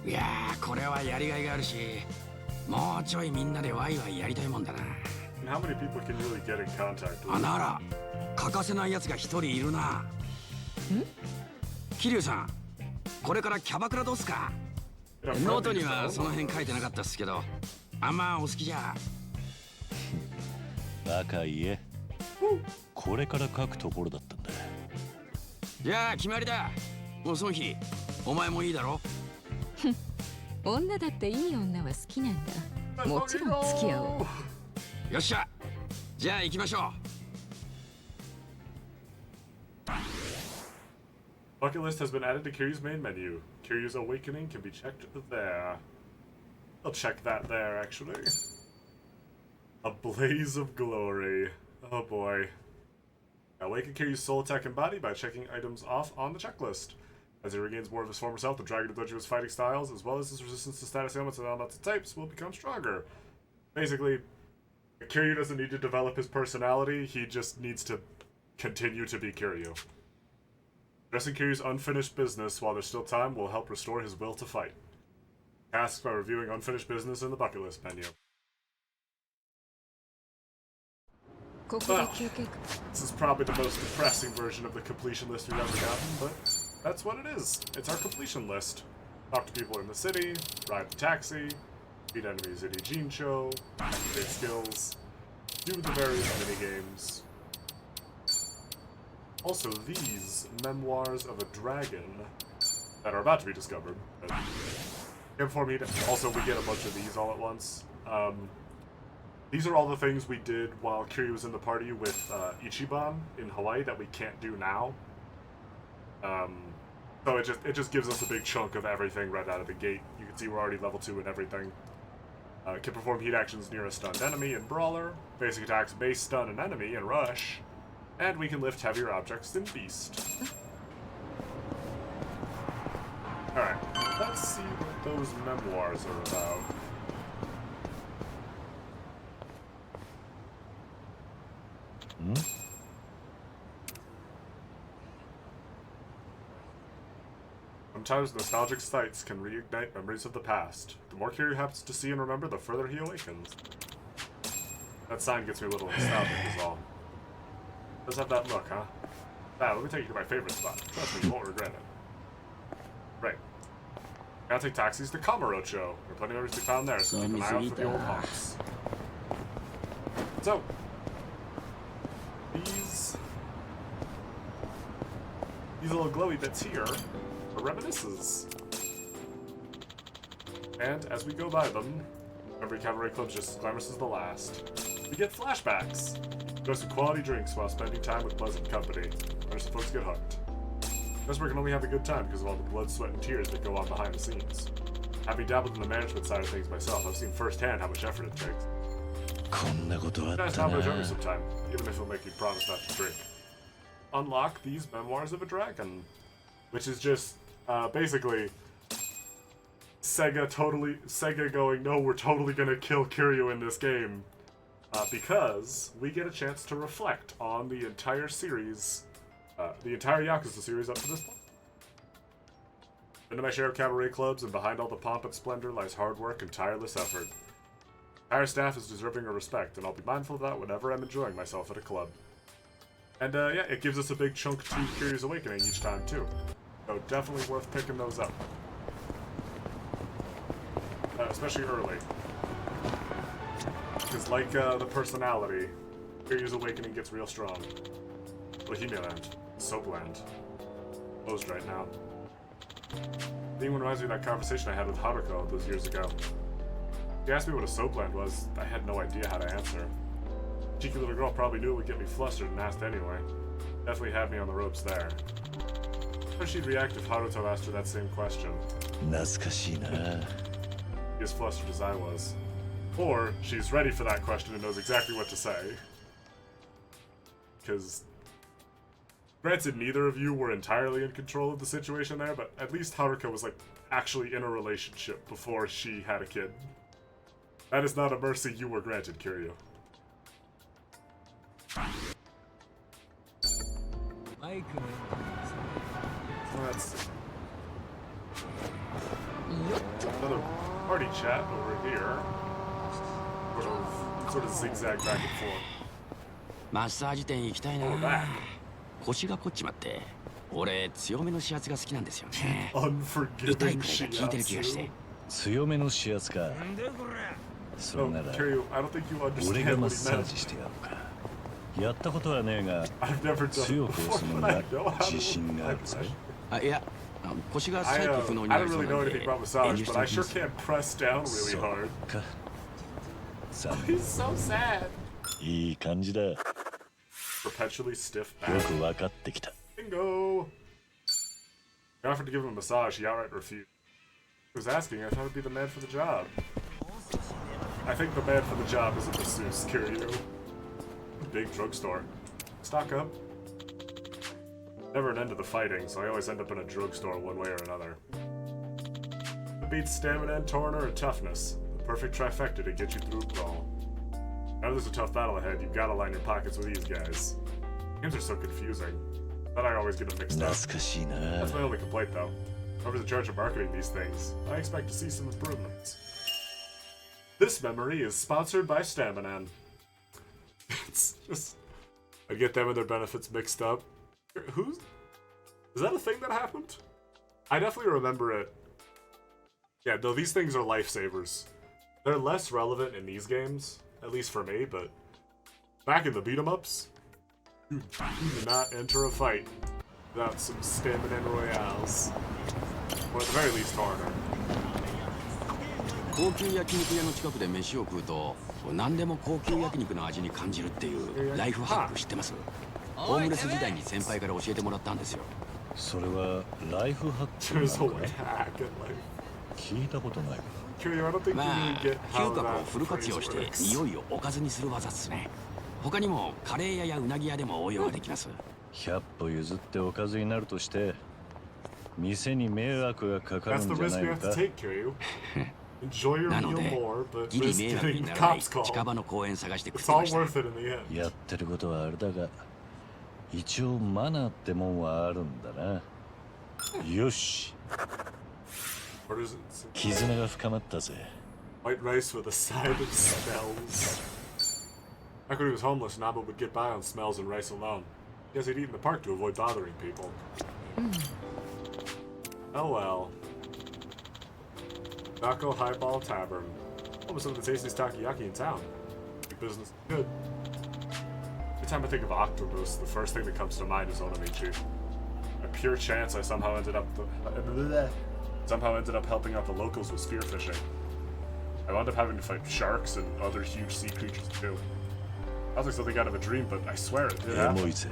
いやー、これはやりがいがあるし、もうちょいみんなでワイワイやりたいもんだな。And how many people can you really get in contact with? あ、なら欠かせないやつが一人いるな。桐生さん、これからキャバクラどうすか？ Yeah, ノート probably には so. その辺書いてなかったっすけど、あんまお好きじゃ。バカ言え。これから書くところだったんだ。じゃあ決まりだ。もうその日、お前もいいだろ？女だっていい女は好きなんだ。もちろん付き合おう。よっしゃ。じゃあ行きましょう。Bucket list has been added to Kiryu's main menu. Kiryu's Awakening can be checked there. I'll check that there, actually. A blaze of glory. Oh boy. Awaken Kiryu's soul, attack, and body by checking items off on the checklist. As he regains more of his former self, the Dragon of Doji's fighting styles, as well as his resistance to status ailments and elemental types, will become stronger. Basically, Kiryu doesn't need to develop his personality, he just needs to continue to be Kiryu. Addressing Kiryu's unfinished business while there's still time will help restore his will to fight. Tasks by reviewing unfinished business in the bucket list menu. ここで休憩。 This is probably the most depressing version of the completion list we've ever gotten, but that's what it is. It's our completion list. Talk to people in the city, ride the taxi, beat enemies at Ijincho, activate skills, do the various minigames. Also, these Memoirs of a Dragon that are about to be discovered. Before me, also we get a bunch of these all at once. These are all the things we did while Kiryu was in the party with Ichiban in Hawaii that we can't do now. So it just gives us a big chunk of everything right out of the gate. You can see we're already level 2 and everything. Can perform heat actions near a stunned enemy in Brawler, basic attacks base stun an enemy in Rush, and we can lift heavier objects in Beast. Alright, let's see what those memoirs are about. Sometimes nostalgic sights can reignite memories of the past. The more Kiryu happens to see and remember, the further he awakens. That sign gets me a little nostalgic is all. Does have that look, huh? Now, let me take you to my favorite spot. Trust me, you won't regret it. Right. Gotta take taxis to Kamurocho. There are plenty of memories to be found there, so keep an eye out for the old haunts. So, these little glowy bits here are reminiscences. And as we go by them, every cabaret club's just as glamorous as the last. We get flashbacks. Go some quality drinks while spending time with pleasant company. Where some folks get hooked. Customer can only have a good time because of all the blood, sweat, and tears that go on behind the scenes. Having dabbled in the management side of things myself, I've seen firsthand how much effort it takes. こんなことあっ Nice た time to join me な。 sometime, even if it'll make you promise not to drink. Unlock these Memoirs of a Dragon, which is just basically Sega going, no, we're totally gonna kill Kiryu in this game, because we get a chance to reflect on the entire series, the entire Yakuza series up to this point. Been to my share of cabaret clubs, and behind all the pomp and splendor lies hard work and tireless effort. Our staff is deserving of respect, and I'll be mindful of that whenever I'm enjoying myself at a club. And yeah, it gives us a big chunk to Kiryu's Awakening each time too. So definitely worth picking those up. Especially early. Because like the personality, Kiryu's Awakening gets real strong. Bohemia Land, Soap Land, closed right now. The thing reminds me of that conversation I had with Haruko those years ago. She asked me what a soapland was. I had no idea how to answer. Cheeky little girl probably knew it would get me flustered and asked anyway. Definitely had me on the ropes there. How she'd react if Haruto asked her that same question. 懐かしいな。As flustered as I was. Or she's ready for that question and knows exactly what to say. Because, granted, neither of you were entirely in control of the situation there, but at least Haruko was like actually in a relationship before she had a kid. That is not a mercy you were granted, Kiryu. Let's see. Another party chat over here. Sort of zigzag back and forth. マッサージ店行きたいな Oh, back. 腰が凝っちまって俺強めの指圧が好きなんですよね痛い Unforgiving くらいが効いてる気がして shiatsu. 強めの指圧か。それ No, なら Kiryu, I don't think you 俺が understand マッ what サ he ー meant. ジしてやろうか。やったことはねえが I've never done 強 it く before, 押すの but I が know how to 自信があるぜ。あいや腰が I, 再起不能に I な don't りそう really な know んで anything about 遠 massage, 慮し but て I おき sure ます can't press down そ really う hard. か。残 He's so sad. 念いい感じだ。よ Perpetually stiff back. く分かってきた。 Bingo! I offered to give him a massage, he outright refused. He was asking, I thought I'd be the man for the job. I think the man for the job is a masseuse, Kiryu. Big drugstore. Stock up. Never an end to the fighting, so I always end up in a drugstore one way or another. It beats stamina and Torner and toughness. The perfect trifecta to get you through a brawl. Now there's a tough battle ahead, you've gotta line your pockets with these guys. Games are so confusing. But I always get them mixed up. 懐かしいな。 That's my only complaint, though. Whoever's in charge of marketing these things, I expect to see some improvements. This memory is sponsored by Staminan. It's just... I'd get them and their benefits mixed up. Who's... Is that a thing that happened? I definitely remember it. Yeah, no, these things are lifesavers. They're less relevant in these games, at least for me, but... Back in the beat-em-ups, you do not enter a fight without some Staminan Royales. Or at the very least, harder. 高級焼肉屋の近くで飯を食うと何でも高級焼肉の味に感じるっていうライフハック知ってますホームレス時代に先輩から教えてもらったんですよそれはライフハック There's な a の way か hack and like... 聞いたことない。 Kiryu, I don't think ま you あ really get 嗅 how 覚を that フル活用 phrase して works. 匂いをおかずにする技っすね他にもカレー屋やうなぎ屋でも応用ができます100歩譲っておかずになるとして店に迷惑がかかる That's ん the じゃ risk ない we の have か to take, Kiryu. Enjoy your なの meal で more, but ギリ risk 迷惑 getting に the ならない cops 近 called. 場の公園探してくれ It's て all ました worth it in the end. やってることはあれだが一応マナーってもんはあるんだな。よし What is it? 絆が深まったぜ。 White rice with a side of smells. Back when he was homeless, Nabo would get by on smells and rice alone. Yes, he'd eat in the park to avoid bothering people. Oh well. Taco Highball Tavern. Home of some of the tastiest takoyaki in town. Big business. Good. Every time I think of octopus, the first thing that comes to mind is Onamichi. A pure chance I somehow ended up helping out the locals with spearfishing. I wound up having to fight sharks and other huge sea creatures too. Sounds like something out of a dream, but I swear it did エモ happen. いぜ。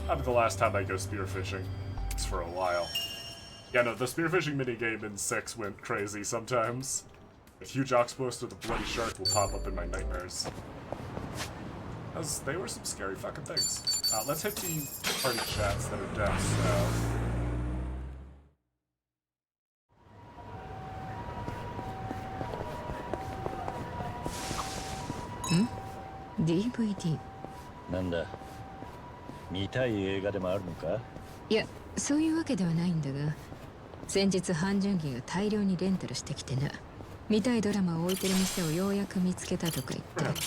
Happened the last time I go spearfishing. It's for a while. Yeah, no, the spearfishing minigame in 6 went crazy sometimes. A huge octopus with a bloody shark will pop up in my nightmares. They were some scary fucking things. Let's hit the party chats that are down south. DVD なんだ見たい映画でもあるのか。いやそういうわけではないんだが先日半純義が大量にレンタルしてきてな見たいドラマを置いてる店をようやく見つけたとか言って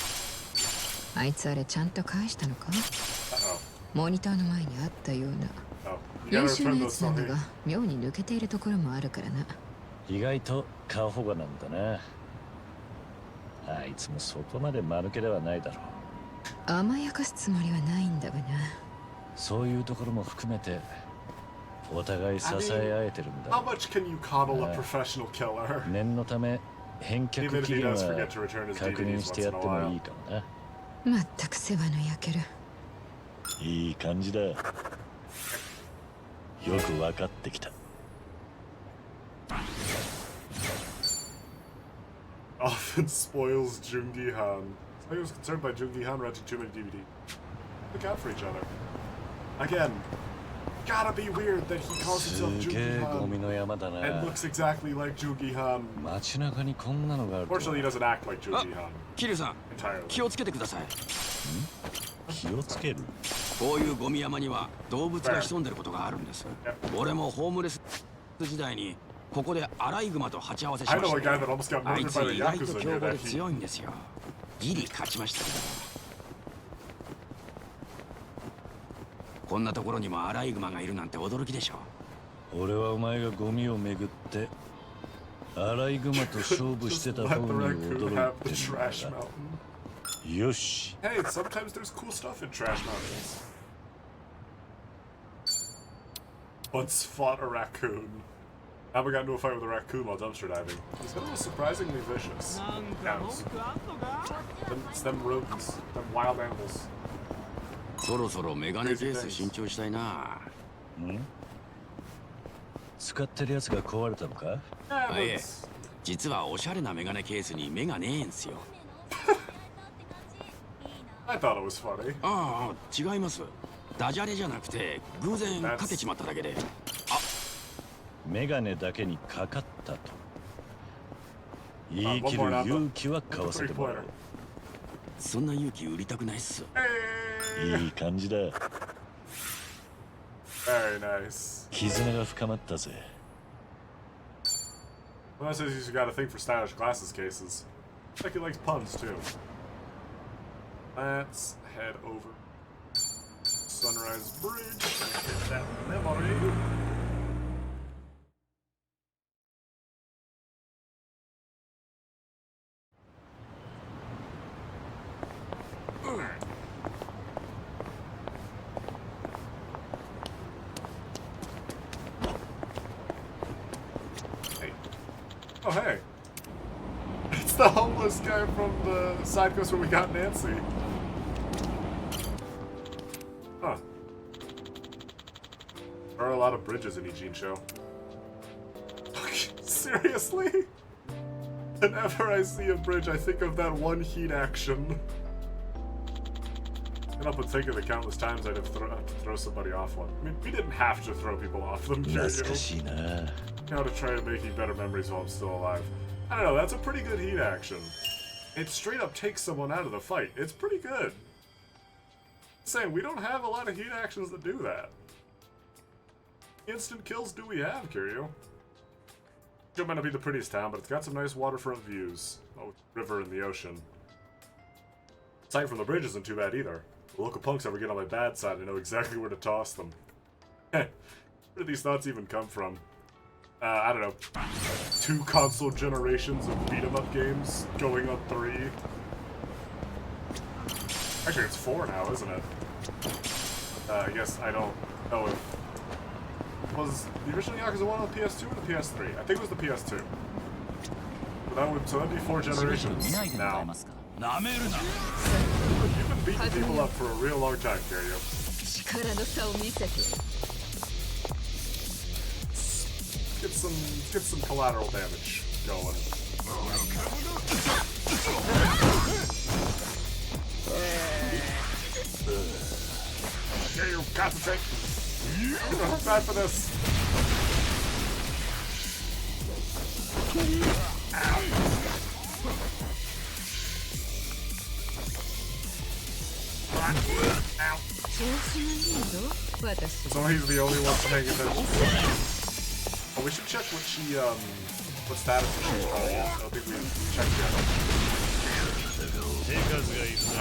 あいつあれちゃんと返したのか Uh-oh. モニターの前にあったような Oh, you 優 gotta 秀な return や those つなんだ songs. が妙に抜けているところもあるからな意外と過保護なんだな。あいつもそこまで間抜けではないだろう。甘やかすつもりはないんだがなそういうところも含めてお互い支え合えてるん How だ。 much can you coddle a professional killer? 念のため返却 Even if 期 he 限 does は forget to return his 確認 DVDs して once や in っ a てもい while. いかもな。まったく世話の焼けるいい感じだ。よく分かってきた。 Often spoils Jungi Han. I was concerned by Jungi Han renting too many DVD. Look out for each other. Again, gotta be weird that he calls す himself げえ Jungi ゴミ Han の山だ and な。 looks exactly like Jungi Han. 街中にこんなのがあると Fortunately, he は doesn't act like Jungi Han キリュウさん entirely. 気をつけてください気をつける。こういうゴミ山には動物が潜んでることがあるんです Yep. 俺もホームレス時代にここでアライグマと鉢合わせし I ま know し a た guy that almost got あい murdered つ by the 意外と Yakuza 凶 near 暴で that heat. 強いんですよギリ勝ちましたけどこんなところにもアライグマがいるなんて驚きでしょ俺はお前がゴミをめぐってアライグマと勝負して Just た let 方 the に raccoon 驚 have い the て trash んだ mountain. よし Hey, sometimes there's cool stuff in trash mountains. Once fought a raccoon. Now we got into a fight with a raccoon while dumpster diving. This guy was surprisingly vicious. Cows. It's them rodents. Them wild animals. そろそろメガネケース新調したいな。使ってるやつが壊れたのか？ Yeah, あいえ but 実はおしゃれなメガネケースに目がねえんすよ。 I thought it was funny. ああ違います。ダジャレじゃなくて偶然かけちまっただけで。メガネだけにかかったと言い切る勇気は買わせてもらう。そんな勇気売りたくないっす。いい感じだ。 Very nice. 絆が深まったぜ。 Well, that says he's got a thing for stylish glasses cases. Like he likes puns too. Let's head over Sunrise Bridge and get that memory. Hey. Oh, hey. It's the homeless guy from the side quest where we got Nancy. Huh. There are a lot of bridges in Eugene Show. Seriously? Whenever I see a bridge, I think of that one heat action. And up and think of the countless times I'd have to throw somebody off one. I mean, we didn't have to throw people off them,懐 Curio. かしいな。 How to try to making better memories while I'm still alive. I don't know, that's a pretty good heat action. It straight up takes someone out of the fight. It's pretty good. Saying we don't have a lot of heat actions that do that. Instant kills do we have, Curio? It might not be the prettiest town, but it's got some nice waterfront views. Oh, river and the ocean. Sight from the bridge isn't too bad either. The local punks ever get on my bad side, I know exactly where to toss them. Where do these thoughts even come from? I don't know, 2 console generations of beat-em-up games going on 3. Actually, it's 4 now, isn't it? I guess I don't know if... Was the original Yakuza 1 on the PS2 or the PS3? I think it was the PS2. So that'd be 4 generations now. なめるな You've been beating people up for a real long time, Curio. 力の差を見せて Get some collateral damage going. Yeah, you concentrate. You don't have time for this. Ow. 調子がいいぞ私 So he's the only one paying attention. Oh, we should check what she, what status she's on. I don't think we checked yet.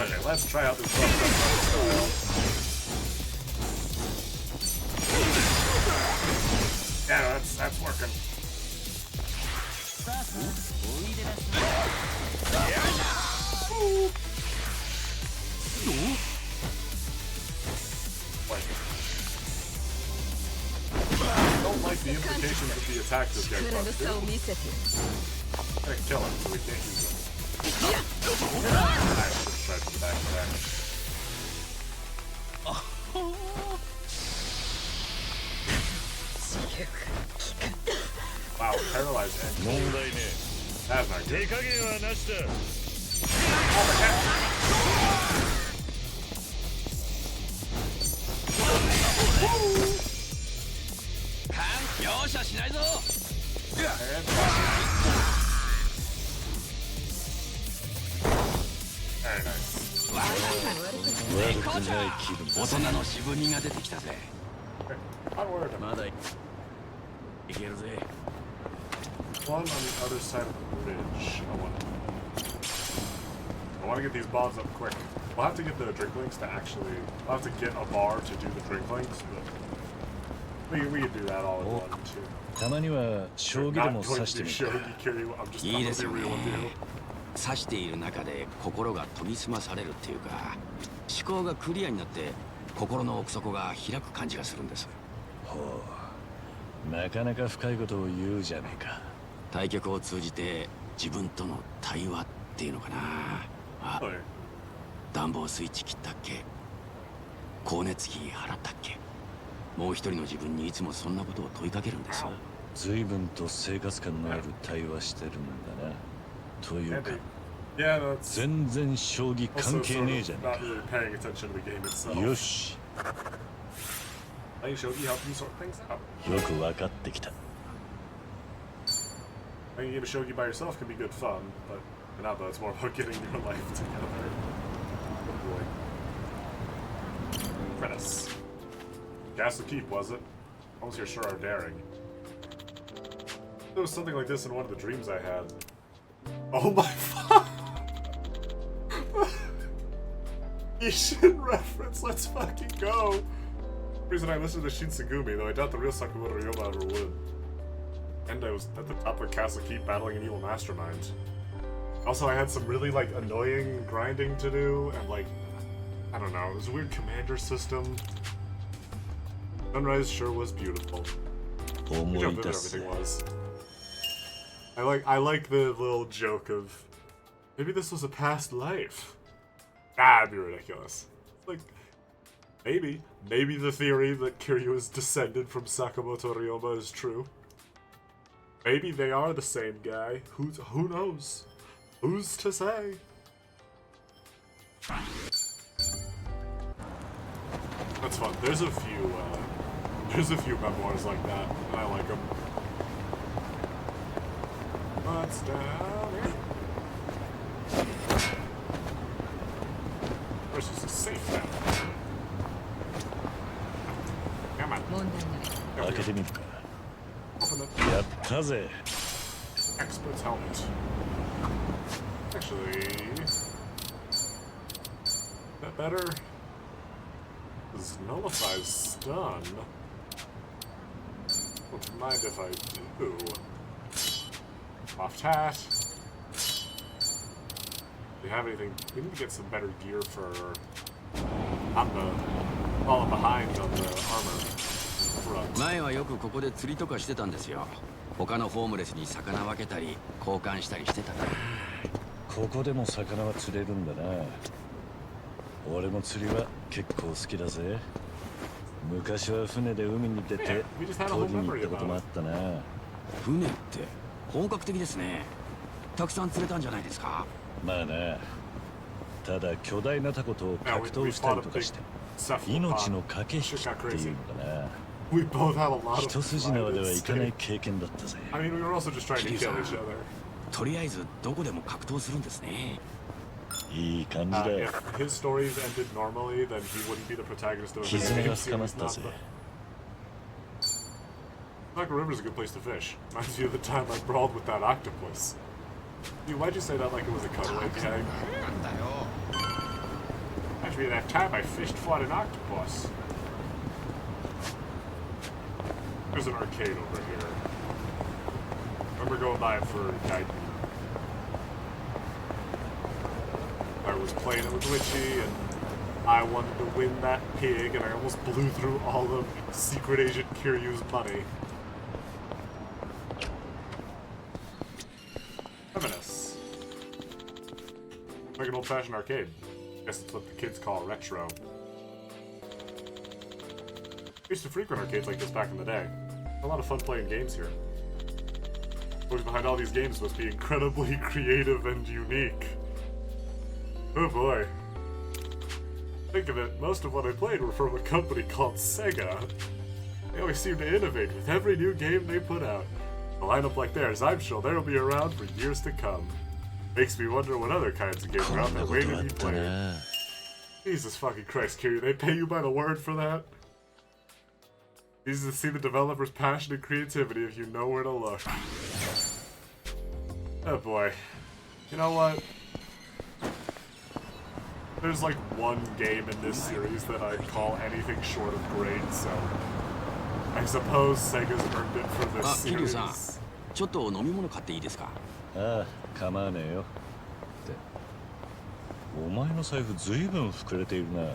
Okay, let's try out this style. Yeah, that's working. Wait. I don't like the implications of the attack this guy 力の does. 差を見せて I'm gonna kill him so we can't use him. I should have tried for the back attack. Wow, paralyzed and 問題ね。 that's not good. 手加減はなしだ。 容赦しないぞ Very nice. 悪くない気分だ。大人の渋みが出てきたぜ Onward. まだいけるぜ one on the other side of the bridge. I want to get these bombs up quick. We'll have to get the drink links to actually... I'll have to get a bar to do the drink links, but... We can do that all in one, too. たまには将棋でも指してみる。 I'm just いいですよ I'm ね gonna be real with you. 指している中で心が研ぎ澄まされるっていうか思考がクリアになって心の奥底が開く感じがするんです。ほう、なかなか深いことを言うじゃねえか。対局を通じて自分との対話っていうのかな。あ、 Oh, yeah. 暖房スイッチ切ったっけ、光熱費払ったっけ。もう一人の自分にいつもそんなことを問いかけるんです。随分と生活感のある対話してるんだな。というか、 Yeah, no, it's 全然将棋 also 関係 sort ねえ of じゃね not really paying attention to the game え itself. か。よし、 Playing shogi helps you sort things out. よく分かってきた。 Playing a game of shogi by yourself can be good fun, but not though. It's more about getting your life together. Oh boy. Prentice. Castle Keep, was it? Almost here sure are daring. There was something like this in one of the dreams I had. Oh my fuck! Ishin reference, let's fucking go! The reason I listened to Shin Segumi, though I doubt the real Sakamoto Ryoma ever would. And I was at the top of Castle Keep battling an evil mastermind. Also, I had some really, like, annoying grinding to do, and, like, I don't know, it was a weird commander system. Sunrise sure was beautiful. Look how 思い vivid 出す。 everything was. I like the little joke of maybe this was a past life. That'd be ridiculous. Like maybe the theory that Kiryu is descended from Sakamoto Ryoma is true. Maybe they are the same guy. Who knows? Who's to say? That's fun. There's a few memoirs like that, and I like them. What's down here? Versus a safe now. Come on. 問題ない。 There we 開け go. てみるか。 Open it. やったぜ。 Expert's helmet. Actually, that better? This nullifies stun. Wouldn't mind if I do. Off hat. Do you have anything? We need to get some better gear for on the falling behind on the armor front. 前はよくここで釣りとかしてたんですよ。他のホームレスに魚分けたり交換したりしてたから。ここでも魚は釣れるんだな。俺も釣りは結構好きだぜ。昔は船で海に出て We just had a 取 whole りに行 memory ったこと about もあ it. ったな。船って本格的ですね。たくさん釣れたんじゃないですか。まあな。ただ巨大なタコと格闘したりとかして命の駆け引きっていうのかな。 We both had a lot of 一筋縄ではいかない経験だったぜ。 I mean, we were also just trying to kill each other. とりあえずどこでも格闘するんですね。いい感じだ。 If his stories ended normally, then he wouldn't be the protagonist of a video 絆 game が深ま series. った Not ぜ。 the... Like River's a good place to fish. Reminds me of the time I brawled with that octopus. Dude, why'd you say that like it was a cutaway gag? Reminds me of that time I fished fought an octopus. There's an arcade over here. Remember going by it for Gaiden. I was playing it with Witchy, and I wanted to win that pig, and I almost blew through all of Secret Agent Kiryu's money. Feminist. Like an old-fashioned arcade. Guess that's what the kids call retro. I used to frequent arcades like this back in the day. A lot of fun playing games here. What's behind all these games must be incredibly creative and unique. Oh boy. Think of it, most of what I played were from a company called Sega. They always seem to innovate with every new game they put out. A lineup like theirs, I'm sure they'll be around for years to come. Makes me wonder what other kinds of games こ are ん out な there こと waiting あ to っ be た played. な。 Jesus fucking Christ, Kiryu, they pay you by the word for that? Easy to see the developer's passion and creativity if you know where to look. Oh boy. You know what? There's like one game in this series that I'd call anything short of great, so I suppose Sega's earned it for this あ、キリュウさん、 series. ちょっと飲み物買っていいですか？ああ、構わねえよ。ってお前の財布ずいぶん膨れているな。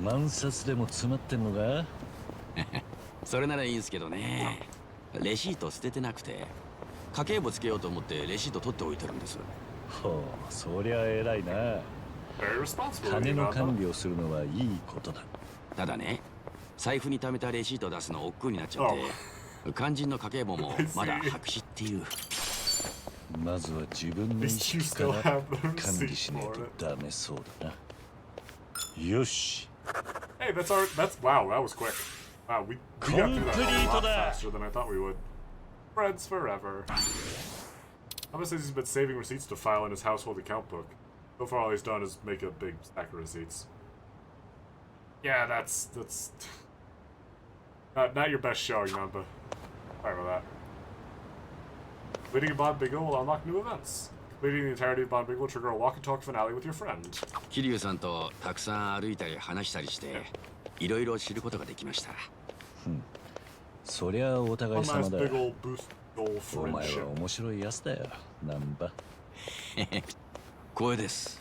何冊でも詰まってんのか？それならいいんですけどね。レシート捨ててなくて、家計簿つけようと思ってレシート取っておいてるんです。ほう、そりゃ偉いな。 Very responsible. 金の Namba. 管理をするのはいいことだ。ただね、財布に貯めたレシート出すの億劫になっちゃって、肝心の家計簿もまだ白紙っていう。まずは自分の意識から管理しないとダメそうだな。よし。 Hey, wow, that was quick. Wow, we got through that a lot faster than I thought we would. Friends forever. Thomas says he's been saving receipts to file in his household account book. So far, all he's done is make a big stack of receipts. Yeah, that's not your best showing, Namba. Sorry about that. Completing a Bond Bingo will unlock new events. Completing the entirety of Bond Bingo will trigger a walk and talk finale with your friend. 桐生さんとたくさん歩いたり話したりして、いろいろ知ることができました。そりゃお互い One 様 last だ。 big old boost goal お前 friendship. は面白いやつだよ、ナンバ。光栄です。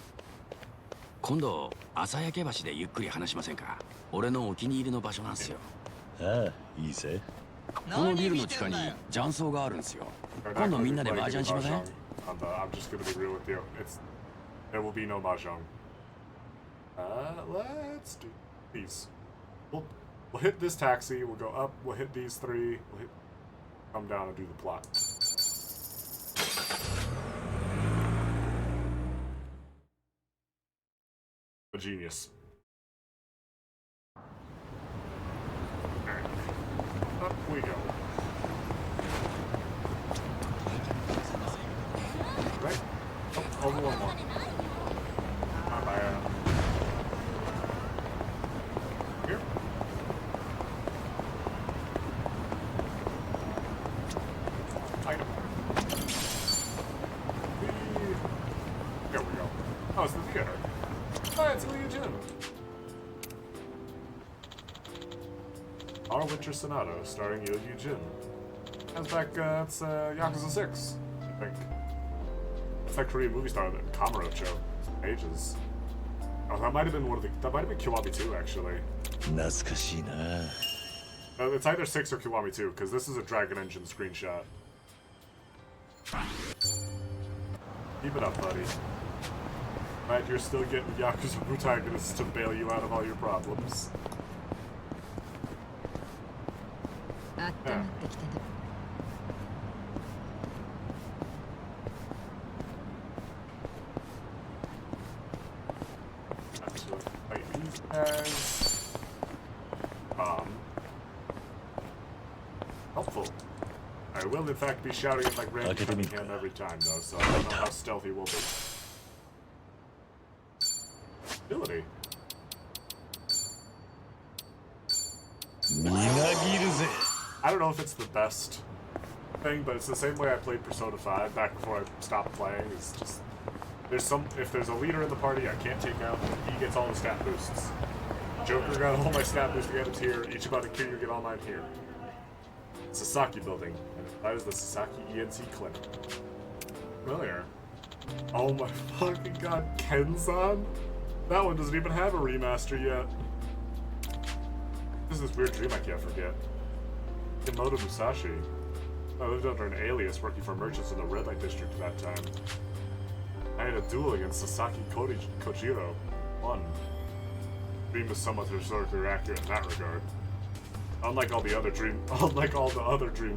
今度朝焼け橋でゆっくり話しませんか？俺のお気に入りの場所なんですよ。ああ、いいぜ。このビルの地下に雀荘があるんですよ。今度みんなで麻雀しません？ I'm just gonna be real with you. There will be no mahjong. Let's do these. We'll hit this taxi. We'll go up. We'll hit these three. Come down and do the plot. A genius. Alright. Up we go. Right? Oh, over one more. Not bad. Here. Item. There we go. Oh, it's the theater. Hi, it's Ilya Jin. Our Winter Sonata, starring Ilya Jin. That's back, it's Yakuza 6, I think. It's that Korean movie star, that Kamurocho. Ages. Oh, that might have been that might have been Kiwami 2, actually. 懐かしいな。 It's either 6 or Kiwami 2, because this is a Dragon Engine screenshot. Keep it up, buddy. Glad you're still getting Yakuza protagonists to bail you out of all your problems. あったまってきたね。 Actually, fight these guys. Helpful. I will, in fact, be shouting at my Grand Cunningham every time, though, so I don't know how stealthy we'll be. Ability. みなぎるぜ。 I don't know if it's the best thing, but it's the same way I played Persona 5 back before I stopped playing. It's just if there's a leader in the party I can't take out, he gets all the stat boosts. Joker got all my stat boosting items here. Ichiban and Kiryu get all mine here. Sasaki building, and that is the Sasaki ENC clinic. Familiar. Oh my fucking god, Kenzan? That one doesn't even have a remaster yet. This is this weird dream I can't forget. Kimoto Musashi. I lived under an alias working for merchants in the red light district at that time. I had a duel against Sasaki Kojiro. Won. Dream is somewhat historically accurate in that regard. Unlike all the other dreams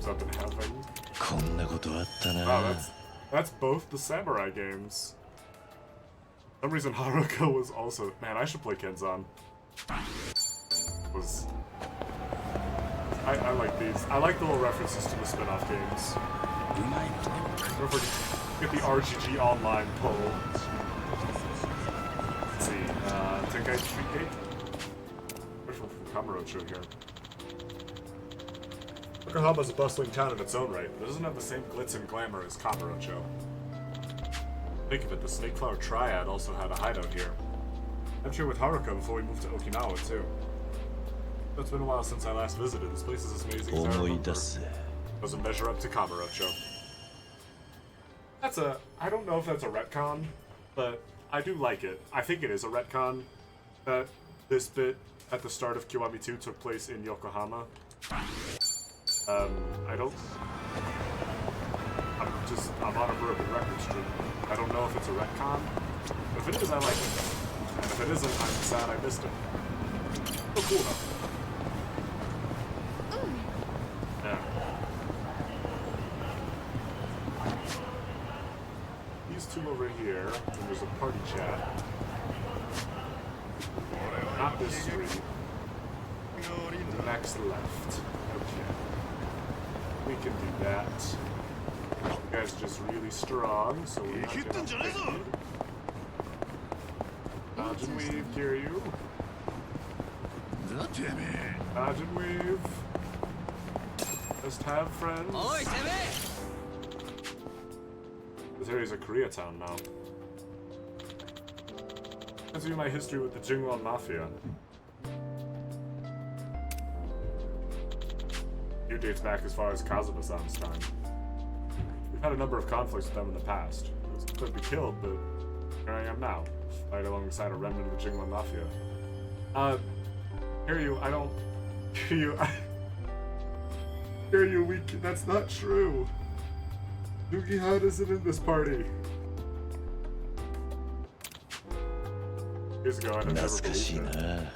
I've been having. こんなことあったな。 Wow, that's both the samurai games. For some reason Haruka was also... Man, I should play Kenzan. I like these. I like the little references to the spin-off games. Get the RGG Online pull. Let's see. Tenkai Street Gate? Which one from Kamurocho here? Yokohama is a bustling town in its own right, but it doesn't have the same glitz and glamour as Kamurocho. Think of it, the Snakeflower Triad also had a hideout here. I'm sure with Haruka before we moved to Okinawa too. It's been a while since I last visited. This place is as amazing as I 思い remember. 出せ。 Doesn't measure up to Kamurocho. That's a... I don't know if that's a retcon, but I do like it. I think it is a retcon that this bit at the start of Kiwami 2 took place in Yokohama. I don't... I'm on a broken record stream. I don't know if it's a retcon, but if it is, I like it. And if it isn't, I'm sad I missed it. Oh, cool though. Yeah. These two over here, and there's a party chat. Not this street. The next left. Okay. We can do that. You guys are just really strong, so we're not gonna fight you. Dodge and weave, Kiryu. Dodge and weave. Just have friends. This area's a Koreatown now. Let's view my history with the Jingwon Mafia. It dates back as far as Kazuma-san's time. We've had a number of conflicts with them in the past. I was going to be killed, but here I am now, fight alongside a remnant of the Jingwon Mafia. Kiryu, I don't... Kiryu, that's not true. Yugi-Han isn't in this party. Years ago, I'd have never 懐かしい believed it. な。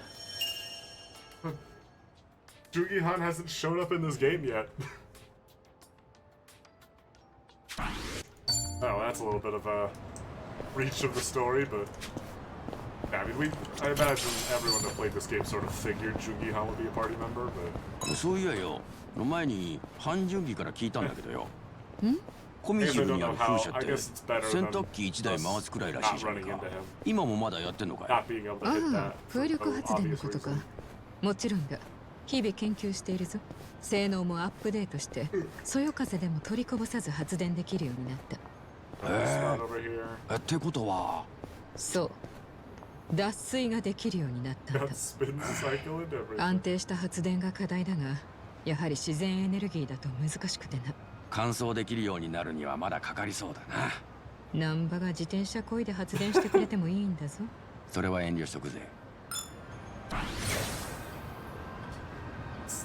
Yugi-Han hasn't shown up in this game yet. Oh, that's a little bit of a reach of the story, but yeah, I mean, I imagine everyone that played this game sort of figured Yugi-Han would be a party member, but そういやよ、の前に半純義から聞いたんだけどよ。コミジブにある風車って洗濯機1台回すくらいらしいじゃんか。今もまだやってんのかい？ not being able to hit ああ that 風 for 力 no 発電の obvious ことか reason. もちろんだ日々研究しているぞ性能もアップデートしてそよ風でも取りこぼさず発電できるようになった Spot over here. ってことは、そう脱水ができるようになったんだ Got spin cycle and everything. 安定した発電が課題だがやはり自然エネルギーだと難しくてな乾燥できるようになるにはまだかかりそうだな。難波が自転車漕いで発電してくれてもいいんだぞそれは遠慮しとくぜ。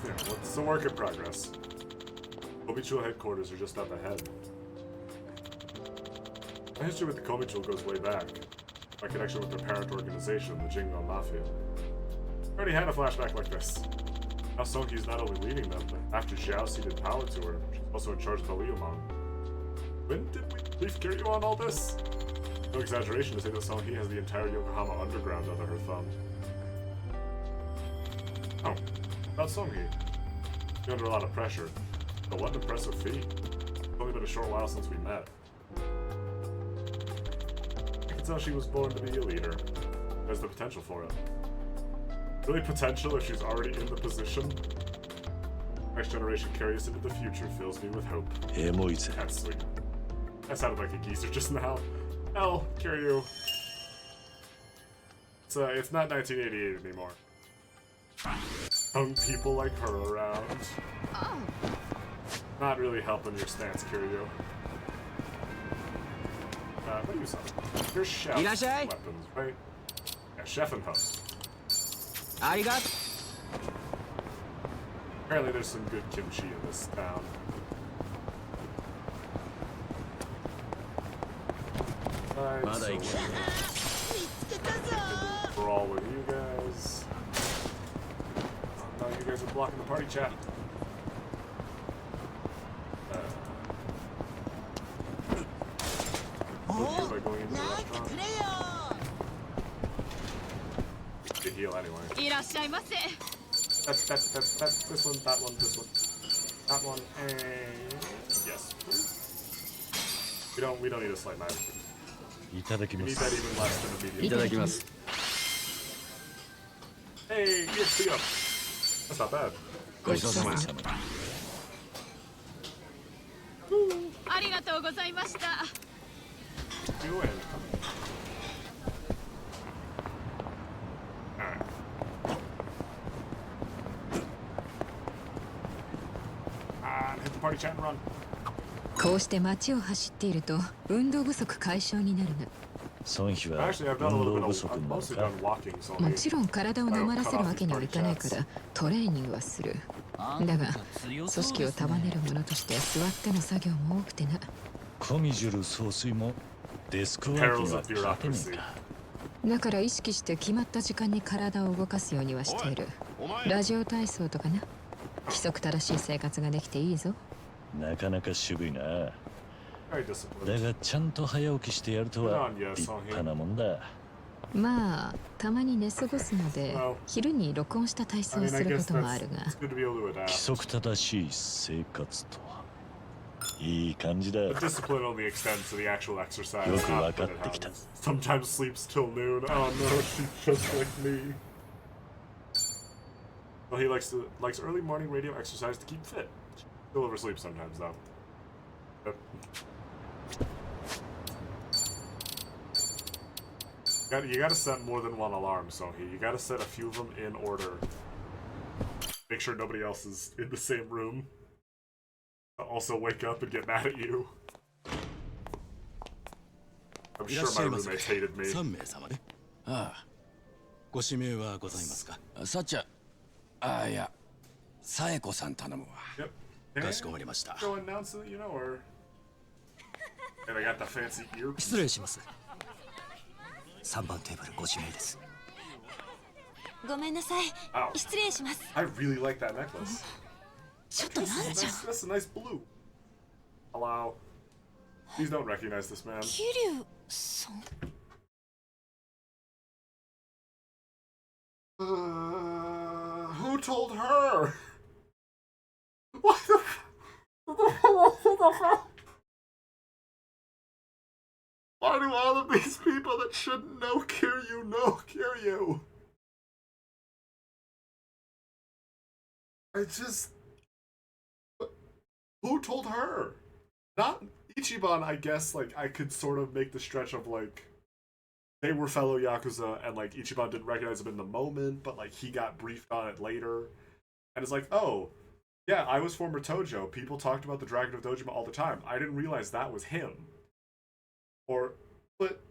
It's a work in progress. Komichou headquarters are just up ahead. My history with the Komichou goes way back. My connection with their parent organization, the Jingwon Mafia. I already had a flashback like this. Now Sonki's not only leading them, but after Xiao ceded power to her, she's also in charge of the Liumon. When did we brief Kiryu on all this? No exaggeration to say that Sonki has the entire Yokohama underground under her thumb. Oh, about Sonki. She's under a lot of pressure. But what an impressive feat. It's only been a short while since we met. I can tell she was born to be a leader. There's the potential for it. Really potential if she's already in the position. Next generation carries into the future fills me with hope. エモいぜ。 That's sweet. That sounded like a geezer just now. Hell, Kiryu. It's not 1988 anymore. Young people like her around. Not really helping your stance, Kiryu. What do you say? You're chef Irashai. weapons, right? Yeah, chef and host. ありがと Apparently there's some good kimchi in this town. Alright, まだ so 行く。 brawl with you guys. Oh, no, you guys are blocking the party chat. What do you do by going into the restaurant? Good heal anyway. いらっしゃいませ That's this one, that one, this one. That one, and yes, please. We don't need a slight magic. いただき We ま need す。 that even less than a medium. いただきます。 Hey, EXP up. That's not bad. ごちそうさま。ありがとうございました doing? Alright. Hit the party chat and run. こうして街を走っていると運動不足解消になるの。孫妃は Actually, I've done a 運 little 動 bit 不足 of. に I've なる mostly か done walking, so もちろん体をなまらせるわけにはいかないからトレーニングはする。だが組織を束ねる者として座っての作業も多くてな。コミジュル総帥もデスクワークには勝てねえか。だから意識して決まった時間に体を動かすようにはしている。ラジオ体操とかな。規則正しい生活ができていいぞ。なかなか渋いな。 Very だ disciplined. がちゃんと早起きしてやるとは立派なもんだ。まあたまに寝過ごすので昼に録音した体操 I を mean, I するこ guess とも that's あるが it's good to be able to 規 adapt. 則正しい生活とは。いい感じだ。 But discipline only extends to the actual exercise. よく not わか when っ it てきた。 happens. Sometimes sleeps till noon. Oh no, she's just like me. Well, he likes early morning radio exercise to keep fit. Still oversleeps sometimes though. Yep. You gotta set more than one alarm, Sohee. You gotta set a few of them in order. Make sure nobody else is in the same room. Also wake up and get mad at you. I'm いら sure っし my ゃいませ。 roommates hated me. 3名様ね。ああ。ご指名はございますか。さっちゃん。ああいや。さえこさん頼むわ。 Yep. かしこまりました。 Go announce that you know her. And I got the fancy earpiece. 失礼します。3番テーブルご指名です。ごめんなさい Ow. 失礼します I really like that necklace. ちょっとなんじゃ That's a nice blue. Hello. Please don't recognize this man. 桐生さん Who told her? What the Why do all of these people that shouldn't know Kiryu know Kiryu? I just... Who told her? Not Ichiban, I guess, like, I could sort of make the stretch of, like, they were fellow Yakuza, and, like, Ichiban didn't recognize him in the moment, but, like, he got briefed on it later. And it's like, oh, yeah, I was former Tojo. People talked about the Dragon of Dojima all the time. I didn't realize that was him. Or, but,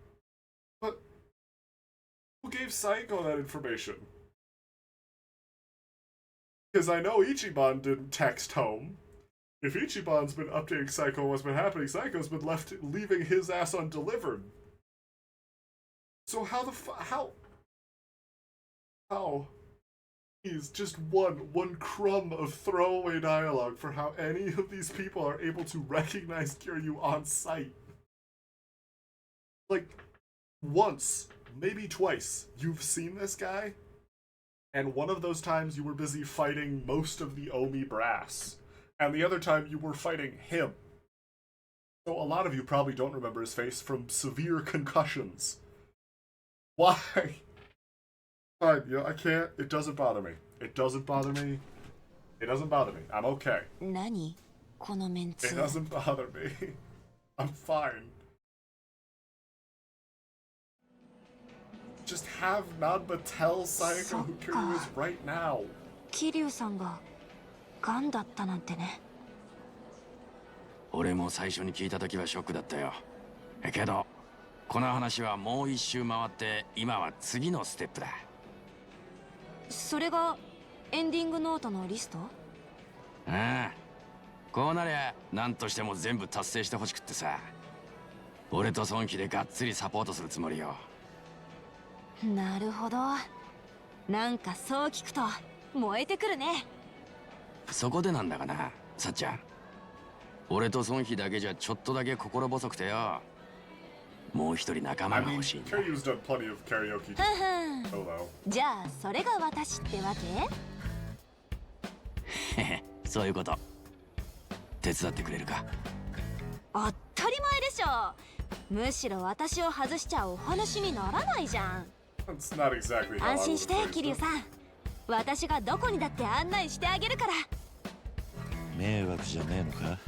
who gave Saiko that information? Because I know Ichiban didn't text home. If Ichiban's been updating Saiko on what's been happening, Saiko's been leaving his ass undelivered. So how the how? He's just one crumb of throwaway dialogue for how any of these people are able to recognize Kiryu on sight. Like, once, maybe twice, you've seen this guy, and one of those times you were busy fighting most of the Omi brass, and the other time you were fighting him. So a lot of you probably don't remember his face from severe concussions. Why? Fine, you know, I can't. It doesn't bother me. It doesn't bother me. It doesn't bother me. I'm okay. 何このメンツ It doesn't bother me. I'm fine. Just have Nanba tell Sayaka who Kiryu is right now. 桐生さんがガンだったなんてね俺も最初に聞いた時はショックだったよ。けどこの話はもう一周回って今は次のステップだ。それがエンディングノートのリストああ、こうなりゃ何としても全部達成してほしくってさ。俺と孫妃でがっつりサポートするつもりよ。なるほどなんかそう聞くと燃えてくるねそこでなんだがな、さっちゃん。俺と孫妃だけじゃちょっとだけ心細くてよ。もう一人仲間 I が mean, 欲しいんだ。 Kiryu's done plenty of karaoke ふんふん solo. じゃあそれが私ってわけへへ、そういうこと。手伝ってくれるか。当たり前でしょむしろ私を外しちゃお話にならないじゃん That's not exactly how I 安 would 心して phrase 桐 it. 生さん私がどこにだって案内してあげるから迷惑じゃねえのか。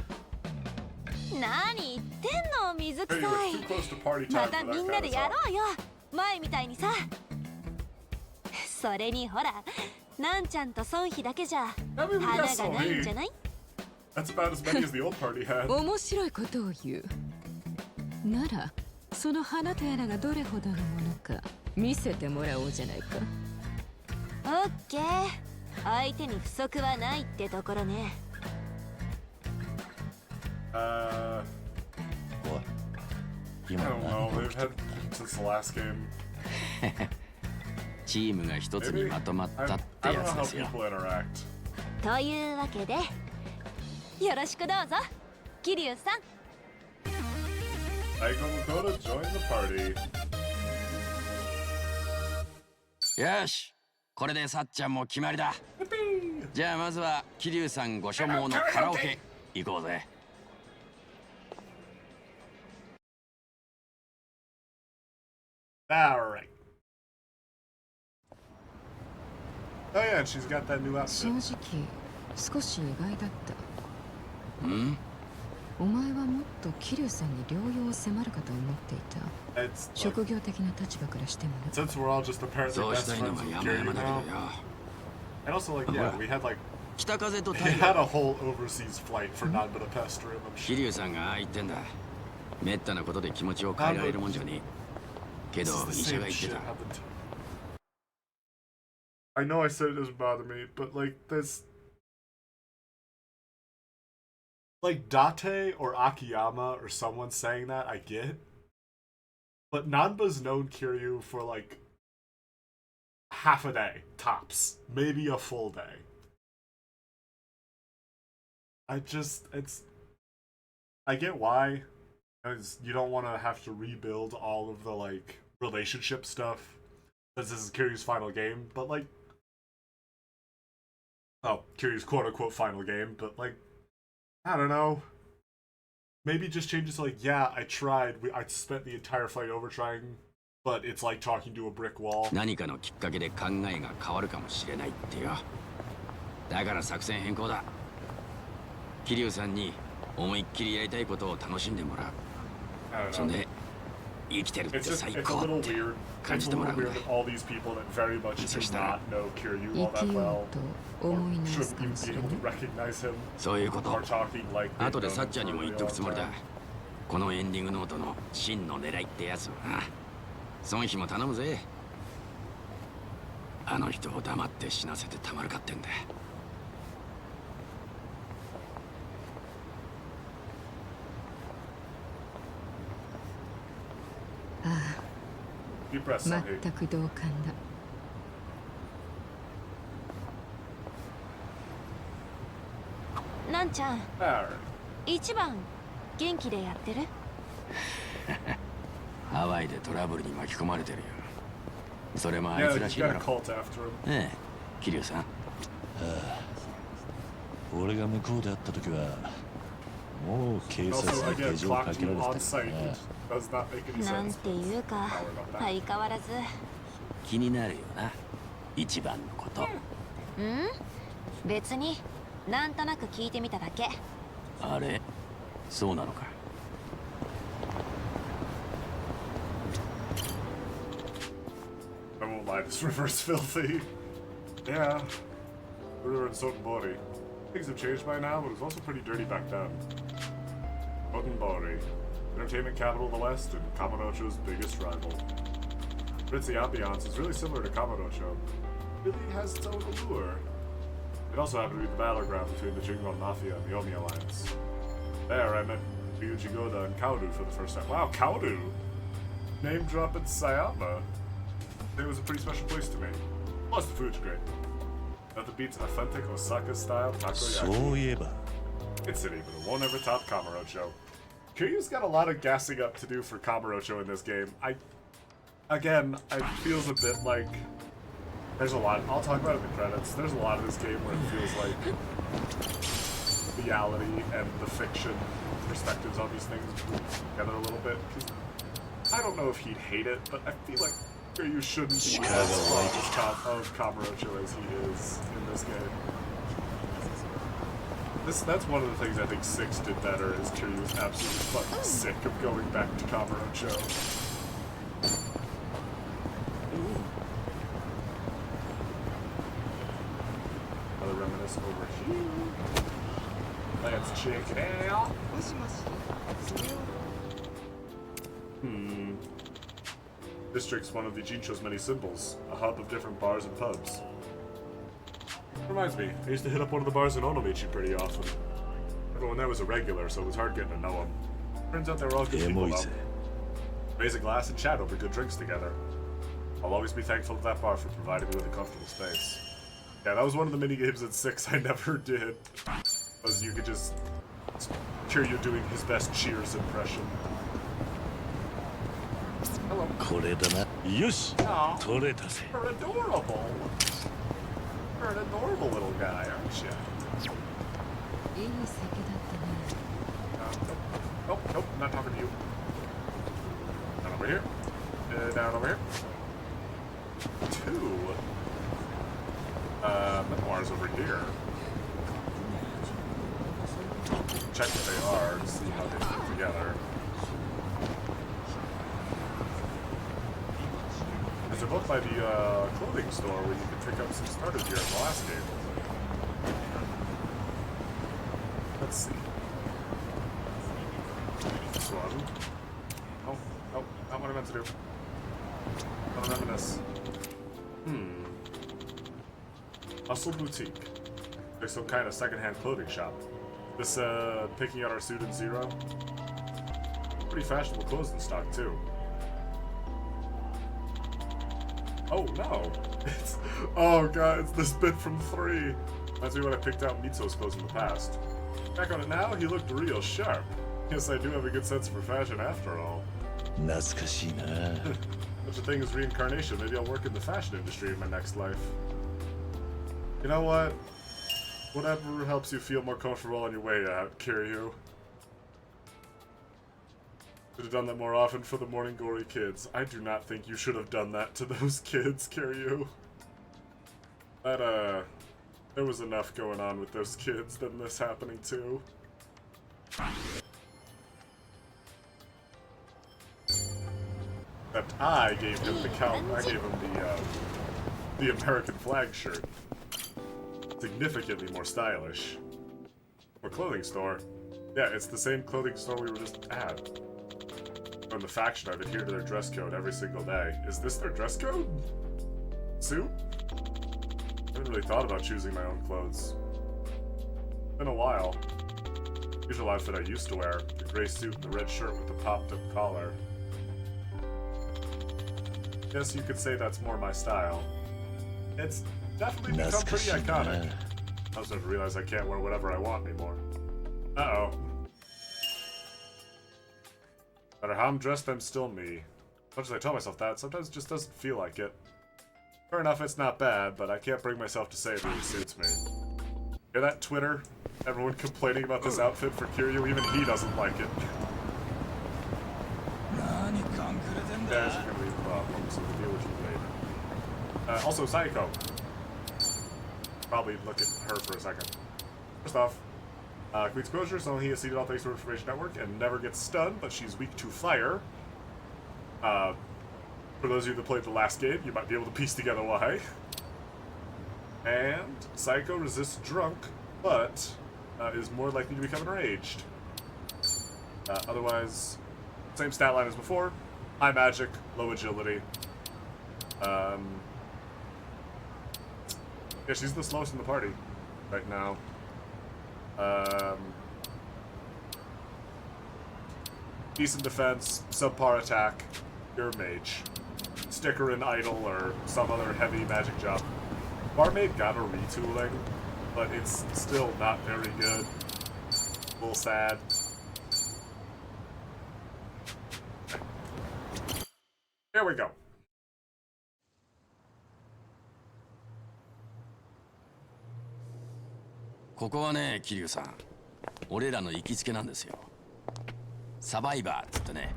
何言ってんの水水臭 Hey, い you're too close to party ま time た for み that んな kind で of や talk. ろうよ前みたいにさそれにほらなんちゃんと孫妃だけじゃ I mean, we 花 got がないんじゃ Sohei. ない That's about as many as the old party had. 面白いことを言うならその花とやらがどれほどのものか見せてもらおうじゃないかオッケー相手に不足はないってところね I おい今 don't 何 know. が They've 起きて had since the last game. チームが一つに Maybe まとまっ I, たっ I て don't や know つ how ですよ people interact. というわけでよろしくどうぞ桐生さん Aiko Mukoda, join the party. よしこれでさっちゃんも決まりだじゃあまずは桐生さんご所望のカラオケ行こうぜ All right. Oh yeah, and she's got that new 正 outfit. 直少し意外だったうんお前はもっと桐生さんに療養を迫るかと思っていた It's like, 職業的な立場からしてもな since we're all just apparently そう best したいの friends が with 山 Kiryu 々だけど now. よ And also, like, yeah, we had like 北風と we 太 had 陽 a whole overseas flight for non-Budapest trip. I'm sure. 桐生さんがああ言ってんだめったなことで気持ちを変えられるもんじゃねえけ This ど is 医 the 者 same が言って shit た happened to I know I said it doesn't bother me, but like this, like Date or Akiyama or someone saying that, I get. But Nanba's known Kiryu for like half a day, tops. Maybe a full day. I get why. Because you don't want to have to rebuild all of the like relationship stuff. Because this is Kiryu's final game, but like, oh, Kiryu's quote-unquote final game, but like, I don't know. Maybe just changes to like, yeah, I tried. I spent the entire fight over trying, but it's like talking to a brick wall. 何かのきっかけで考えが変わるかもしれないってよだから作戦変更だ桐生さんに思いっきりやりたいことを楽しんでもらう I そん don't know. で生きてるって It's just, 最 it's a 高っ little て weird. 感 It's じ a ても little らうん weird だ that all these people that very much do not know Kiryu 生 all き that よ well うと思い直 shouldn't すかも even し be れな able い to recognize him そういうこと or talking like they've 後で known さっちゃんに him も for a 言っとくつもり really だ long time. このエンディングノートの真の狙いってやつをな孫妃も頼むぜあの人を黙って死なせてたまるかってんだあ Deep breaths, あ Sonny. 全く同感だなんちゃん Alright. 一番元気でやってるハワイでトラブルに巻き込まれてるよそれもあい Yeah, つら he's しいだ got a ろ cult after him. ええ桐生さん俺が向こうで会った時はもう警察 Also, に again, 手錠か clocked けら you れて on た site, からな which does not make any なん sense. ていうか Don't worry about that. 相変わらず気になるよな一番のことうん別になんとなく聞いてみただけあれそうなのか I won't lie, this river's filthy. Yeah. The river in Sotenbori. Things have changed by now, but it was also pretty dirty back then. Sotenbori. Entertainment capital of the West and Kamurocho's biggest rival. Ritzy ambiance is really similar to Kamurocho. It really has its own allure. It also happened to be the battleground between the Jingon Mafia and the Omi Alliance. There, I met Ryuji Goda and Kaudu for the first time. Wow, Kaudu! Name dropping Sayama. It was a pretty special place to me. Plus, the food's great. Nothing beats authentic Osaka-style そ takoyaki. ういえば It's city, but it won't ever top Kamurocho. Kiryu's got a lot of gassing up to do for Kamurocho in this game. Again, it feels a bit like there's a lot. I'll talk about it in the credits. There's a lot of this game where it feels like reality and the fiction perspectives on these things move together a little bit. 'Cause I don't know if he'd hate it, but I feel like Kiryu shouldn't be Chicago as fond White. of Kamurocho as he is in this game. That's one of the things I think 6 did better, is Kiryu was absolutely fucking sick of going back to Kamurocho. Another reminisce over here. Let's check it out. District's one of the Jincho's many symbols, a hub of different bars and pubs. Reminds me, I used to hit up one of the bars in Onomichi pretty often. Everyone there was a regular, so it was hard getting to know them. Turns out they were all good people, though. Raise a glass and chat over good drinks together. I'll always be thankful to that bar for providing me with a comfortable space. Yeah, that was one of the mini games at 6 I never did. Was you could just hear you doing his best Cheers impression. Hello. これだな。よし。 Aw, 取れたぜ。 you're adorable. You're an adorable little guy, aren't you? いい酒だったね。 Nope, nope, not talking to you. Down over here. Down over here. 2. Memoirs over here. Check what they are to see how they fit together. There's a book by the clothing store where you can pick up some starter gear in the last game. Let's see. This one. Oh, oh, not what I meant to do. Not reminisce. Hustle Boutique. Like some kind of secondhand clothing shop. This, picking out our student Zero. Pretty fashionable clothes in stock, too. Oh, no. It's... Oh, God, it's this bit from 3. Reminds me when I picked out Mitsu's clothes in the past. Back on it now, he looked real sharp. Guess I do have a good sense for fashion after all. 懐かしいな。 Such a thing as reincarnation. Maybe I'll work in the fashion industry in my next life. You know what? Whatever helps you feel more comfortable on your way out, Kiryu. Should have done that more often for the Morning Glory kids. I do not think you should have done that to those kids, Kiryu. That, there was enough going on with those kids than this happening too. Except I gave him the American flag shirt. Significantly more stylish. Or clothing store. Yeah, it's the same clothing store we were just at. From the faction, I've adhered to their dress code every single day. Is this their dress code? Suit? I haven't really thought about choosing my own clothes. It's been a while. Usual outfit I used to wear, the gray suit and the red shirt with the popped-up collar. Guess you could say that's more my style. It's definitely become pretty iconic. I was starting to realize I can't wear whatever I want anymore. Uh-oh. No matter how I'm dressed, I'm still me. As much as I tell myself that, sometimes it just doesn't feel like it. Fair enough, it's not bad, but I can't bring myself to say it really suits me. Hear that, Twitter? Everyone complaining about this outfit for Kiryu, even he doesn't like it. Guys are gonna be a problem, so we'll deal with you later. Also, Saiko. Probably look at her for a second. First off, Queen's Closure, so he has seeded all thanks to Information Network and never gets stunned, but she's weak to fire. For those of you that played the last game, you might be able to piece together why. And Saiko resists drunk, but is more likely to become enraged. Otherwise, same stat line as before. High magic, low agility. Yeah, she's the slowest in the party right now. Decent defense, subpar attack, pure mage. Sticker in idle or some other heavy magic job. Barmaid got a retooling, but it's still not very good. A little sad. Here we go.ここはね、桐生さん。俺らの行きつけなんですよ。サバイバーっつってね。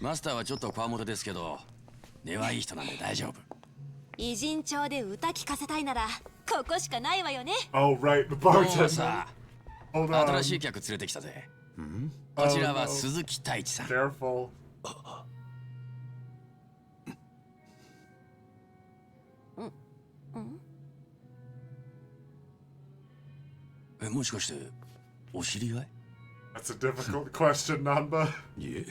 マスターはちょっとこわもてですけど、根はいい人なんで大丈夫。偉人町で歌聞かせたいならここしかないわよね。Oh right, the 今日は bartender. さ、Hold on. 新しい客連れてきたぜ。こちらは鈴木太一さん。 Careful. え、もしかしてお知り合い？ That's a difficult question, Nanba. いえ、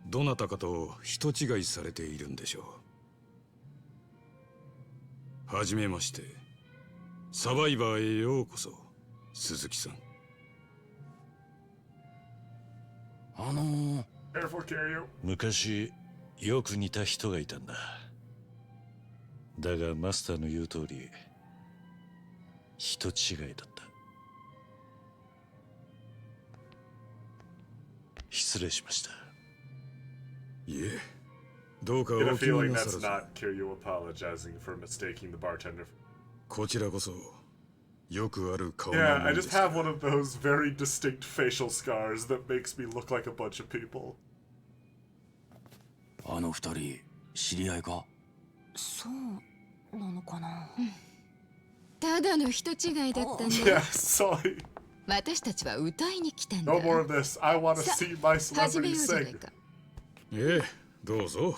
どなたかと人違いされているんでしょう。はじめまして。サバイバーへようこそ、鈴木さん。Careful, Kiryu. 昔よく似た人がいたんだ。だがマスターの言う通り人違いだった。失礼しました。いえ、どうかお Get a 気に feeling なさ that's らず。 not Kiryu apologizing for mistaking the bartender. こちらこそよくある顔な Yeah, も I んで just すから have one of those very distinct facial scars that makes me look like a bunch of people. あの二人知り合いか？そうなのかな。ただの人違いだったん Yeah, だ。 sorry. 私たちは歌いに来たんだ。 No more of this. I want to see my 始め celebrity ようじゃない sing. か。ええ、どうぞ。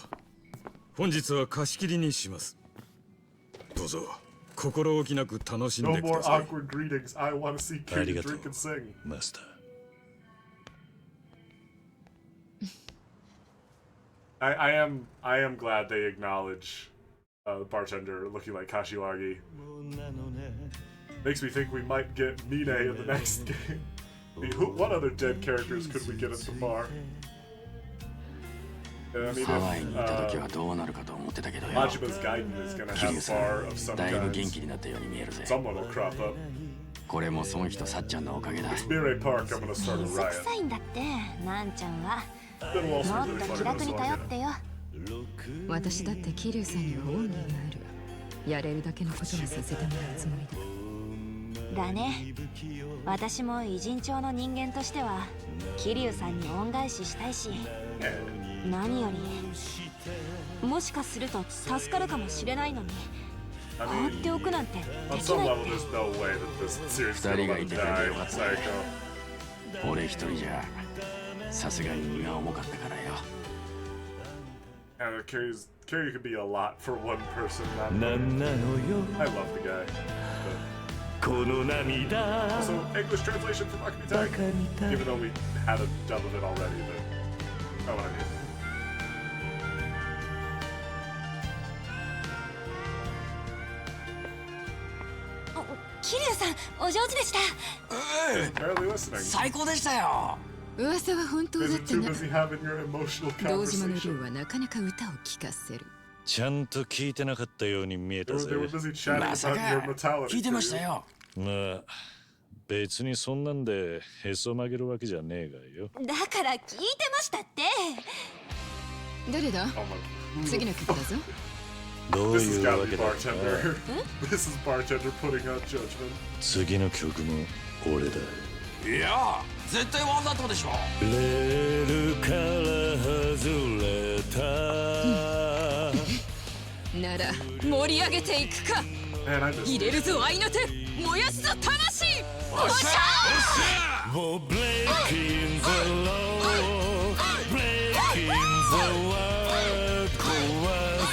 本日は貸し切りにします。どうぞ心置きなく楽しん No でく more ださい。 awkward greetings. I want to see Kiryu Arigato. drink and sing. マスター。I am glad they acknowledge the bartender looking like Kashiwagi. Makes me think we might get Mine in the next game. I mean, what other dead characters could we get at the bar? I mean, ハワイにいた if 時はどうなるかと思ってたけどよ。 Majima's Gaiden is gonna キ have リュウ a さ bar ん of some だいぶ kind, 元気になったように見えるぜ。 someone will crop up. これもソンヒとサッちゃんのおかげだ。 Mirei Park, I'm gonna start a 水 riot. 臭いんだってなんちゃんは。 That'll も also っ really と fun 気 to 楽に this 頼 one. ってよ。私だって桐生さんには恩義がある。やれるだけのことはさせてもらうつもりだ。だね。私も偉人帳の人間としては桐生さんに恩返ししたいし、何よりもしかすると助かるかもしれないのに I 放っ mean, ておくなんてで on き some ない level, って there's no way that this series is gonna let him die, Psycho. 俺一人じゃさすがに荷が重かったからよ。 And Kiryu could be a lot for one person. なんなのよ I love the guy. この涙 Also, English translation from Akumi Tag, even though we had a dub of it already, but oh, what I mean. 桐生さんお上手でした。 Barely listening. 最高でしたよ。噂は本当だ Is っ it た too な。 busy having your emotional 堂島の竜 conversation? はなかなか歌を聴かせる。ちゃんと聞いてなかったように見え They た were, ぜ they were busy chatting まさ about か your mortality. 聞いてました Kiryu. よ。まあ別にそんなんでへそ曲げるわけじゃねえがよ。だから聞いてましたって。誰だ？ Oh my. 次の曲だぞ。どう This い has う got わ to け be だ bartender. This is bartender putting out judgment. 次の曲も俺だ。いや絶対わざとでしょ。レールから外れたなら盛り上げていくか。 Man, I just 入れるぞ愛の手、燃やすぞ魂。おっしゃOh, breaking the law, breaking the world 壊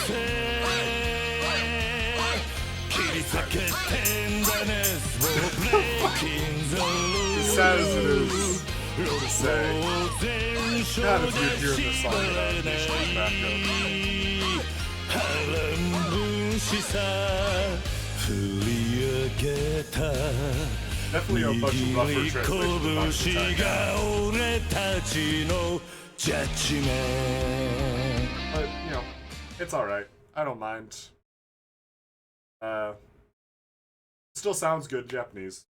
せ切り裂けてんだね Oh, breaking the as law sad as it is to say. God, if you're hearing this song without National's backup. 波乱分子さ振り上げた Definitely a much rougher translation than Akumi 拳 Tag. が俺たちのジャッジメン But, you know, it's alright. I don't mind. Still sounds good in Japanese.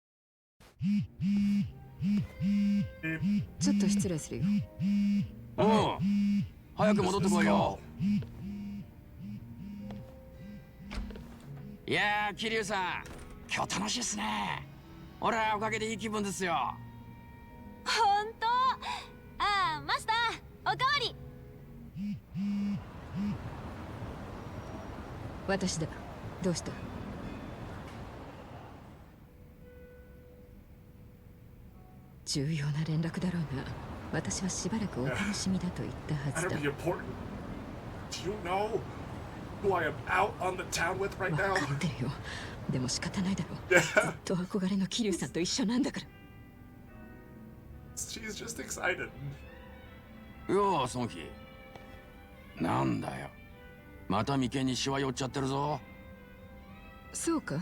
ちょっと失礼するよ。うん。早く戻ってこいよ。いやー、桐生さん、今日楽しいっすね。俺はおかげでいい気分ですよ。本当。ああマスターおかわり。私だ。どうした？重要な連絡だろうが、私はしばらくお楽しみだと言ったはず That'll だ。 be important. Do you know who I am out on the town with right 分 now? かってるよ。でも仕方ないだろう。 Yeah. ずっと憧れの桐生さんと一緒なんだから。 She's just excited. ようソンヒ。なんだよ、また眉間にシワ寄っちゃってるぞ。そうか、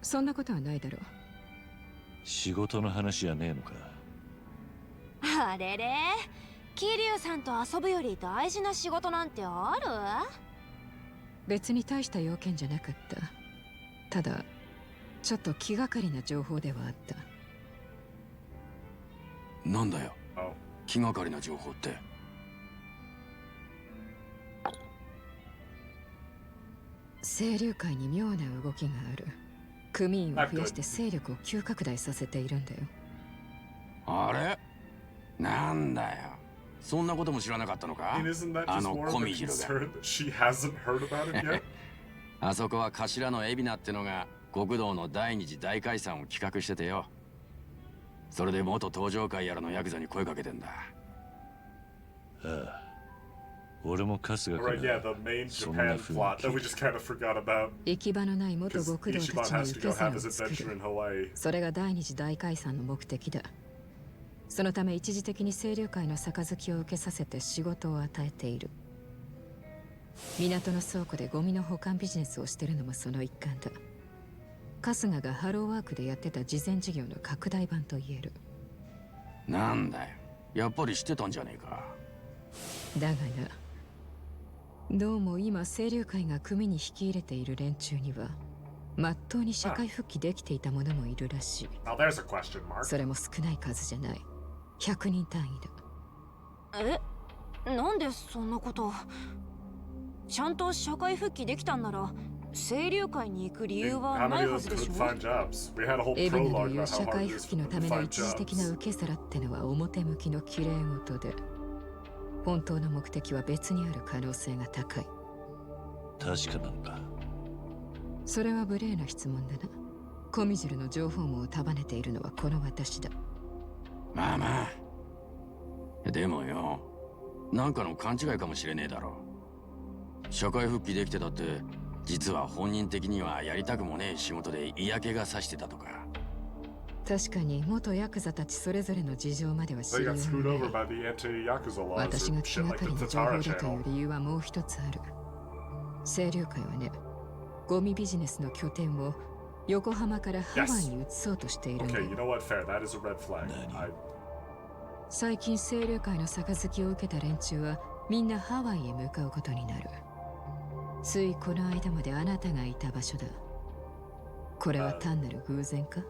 そんなことはないだろう。仕事の話じゃねえのか。あれれ、桐生さんと遊ぶより大事な仕事なんてある？別に大した要件じゃなかった。ただちょっと気がかりな情報ではあった。なんだよ、 Oh. 気がかりな情報って。清流会に妙な動きがある。組員を増やして勢力を急拡大させているんだよ。あれ、なんだよ、そんなことも知らなかったのか。 And isn't that あ just の more コ of a ミジルが。 concern that she hasn't heard about it yet? あそこは頭の海老名ってのが国道の第二次大解散を企画しててよ。それで元登場会やらのヤクザに声かけてんだ。ああ、俺も春日か Right, yeah, ら the main そんな Japan 風に plot that 聞 we い just た。 kind of forgot about. 行き場のない元 Because 極道た Ichiban ちの has 受 to け go 皿 have を his 作 adventure る in。Hawaii. それが第二次大解散の目的だ。そのため一時的に清流会の杯を受けさせて仕事を与えている。港の倉庫でゴミの保管ビジネスをしてるのもその一環だ。春日がハローワークでやってた慈善事業の拡大版と言える。なんだよ、やっぱり知ってたんじゃねえか。だがな、どうも今清流会が組に引き入れている連中にはまっとうに社会復帰できていた者もいるらしい。 Now there's a question mark. それも少ない数じゃない。100人単位だ。え、なんでそんなこと？ちゃんと社会復帰できたんなら清流会に行く理由 How は many ない of は those ずでし could ょ？ find jobs? We had a whole エビナ prologue の言う about 社 how 会 hard it 復 is 帰 for の them た to めの find 一時的な jobs. 受け皿ってのは表向きの綺麗事で、本当の目的は別にある可能性が高い。確かなのか。それは無礼な質問だな。コミジルの情報網を束ねているのはこの私だ。まあまあ、でもよ、なんかの勘違いかもしれねえだろう。社会復帰できてたって実は本人的にはやりたくもねえ仕事で嫌気がさしてたとか。確かに元ヤクザたちそれぞれの事情までは知 They りよ got う screwed が over ない。 by the anti-Yakuza laws 私が or 気 shit が like か the りな情報 Tatara だとい channel. う理由はもう一つある。清流会はね、ゴミビジネスの拠点を横浜からハワイに移そうとしているんだ Okay, you よ。 know what? Fair. That is a red flag. I, 最近清流会の杯を受けた連中はみんなハワイへ向かうことになる。ついこの間まであなたがいた場所だ。これは単なる偶然か？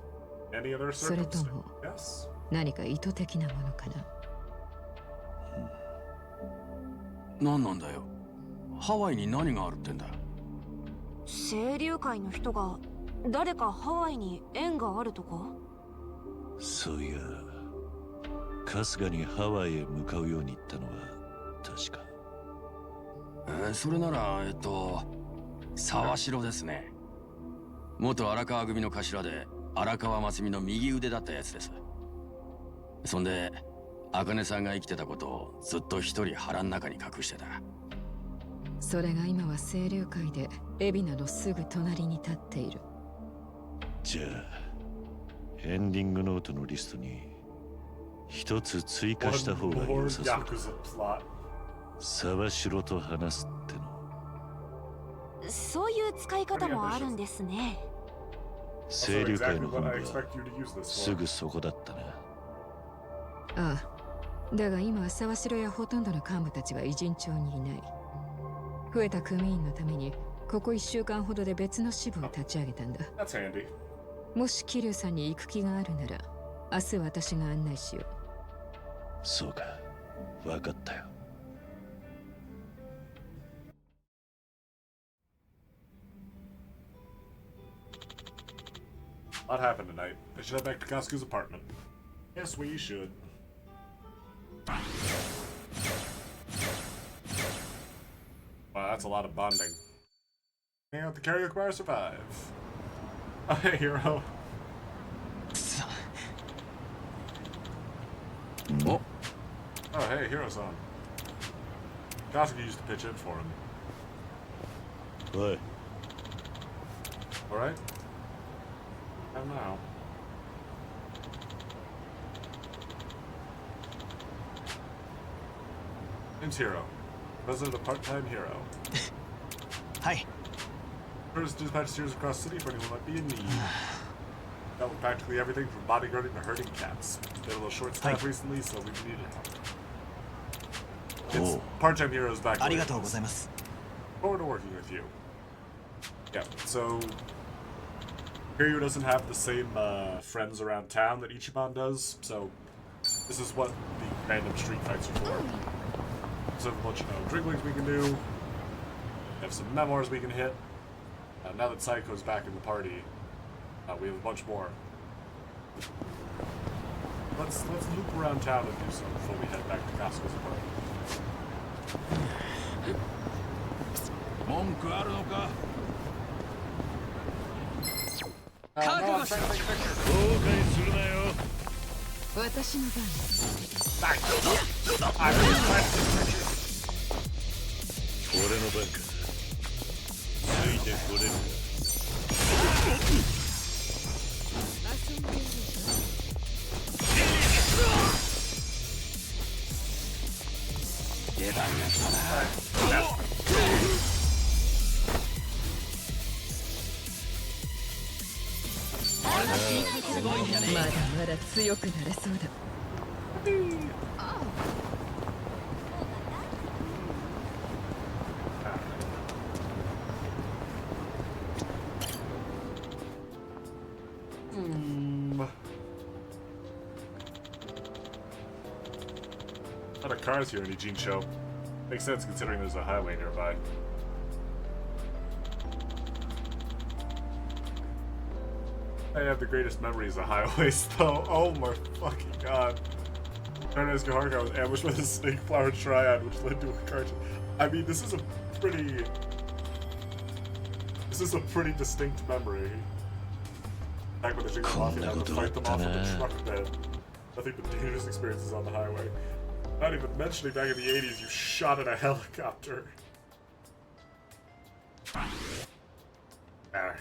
any other それと circumstance? も Yes. 何か意図的なものかな？なんなんだよ、ハワイに何があるってんだ。清流会の人が誰かハワイに縁があるとか？そういや、春日にハワイへ向かうように言ったのは確か。それなら沢城ですね。元荒川組の頭で荒川真澄の右腕だったやつです。そんで茜さんが生きてたことをずっと一人腹の中に隠してた。それが今は清流会で海老名のすぐ隣に立っている。じゃあエンディングノートのリストに一つ追加 One した方が良 more さそうだ。 Yakuza plot. 沢城と話すっての。そういう使い方もあるんですね。 That's 清 not 流会 exactly の what 本 I 部 expect は you to use this す for. ぐそこだったな。ああ、だが今は沢城やほとんどの幹部たちは偉人町にいない。増えた組員のためにここ1週間ほどで別の支部を立ち上げたんだ。 That's handy. もし桐生さんに行く気があるなら明日私が案内しよう。そうか、わかったよ。What happened tonight? I should head back to Kasuku's apartment. Yes, we should. Wow, that's a lot of bonding. Hang out the karaoke bar, survive. Oh, hey, hero. Oh, hey, Hiro-san. Kasuga used to pitch in for him. おい Alright? And now. Name's Hiro. President of Part-Time Hero. はい First dispatch steers across the city for anyone who might be in need. Dealt with practically everything from bodyguarding to herding cats. Been a little short staff recently, so we needed help. It's Part-Time Heroes back ありがとう away. ございます Forward to working with you. Yeah, so Kiryu doesn't have the same friends around town that Ichiban does, so this is what the random street fights are for. So a bunch of drigglings we can do. We have some memoirs we can hit. Now that Saiko's back in the party, we have a bunch more. Let's loop around town and do some before we head back to Kasuga's apartment. 文句あるのか No, I'm trying to take a picture. 後悔するなよ私の番。 I'm really trying to take a picture. 俺の番かついてこれるか遊んでいる出番が来たな まだまだ強くなれそうだ。 Not a cars here in Ijincho. Makes sense considering there's a highway nearby. I have the greatest memories of highways though. Oh my fucking god. Ernest Gaharka was ambushed with a snake flower triad which led to a car. I mean, this is a pretty distinct memory. Back when the Jingle Mafia had to fight them off of the truck bed. Nothing but dangerous experiences on the highway. Not even mentioning back in the 80s you shot at a helicopter. Alright.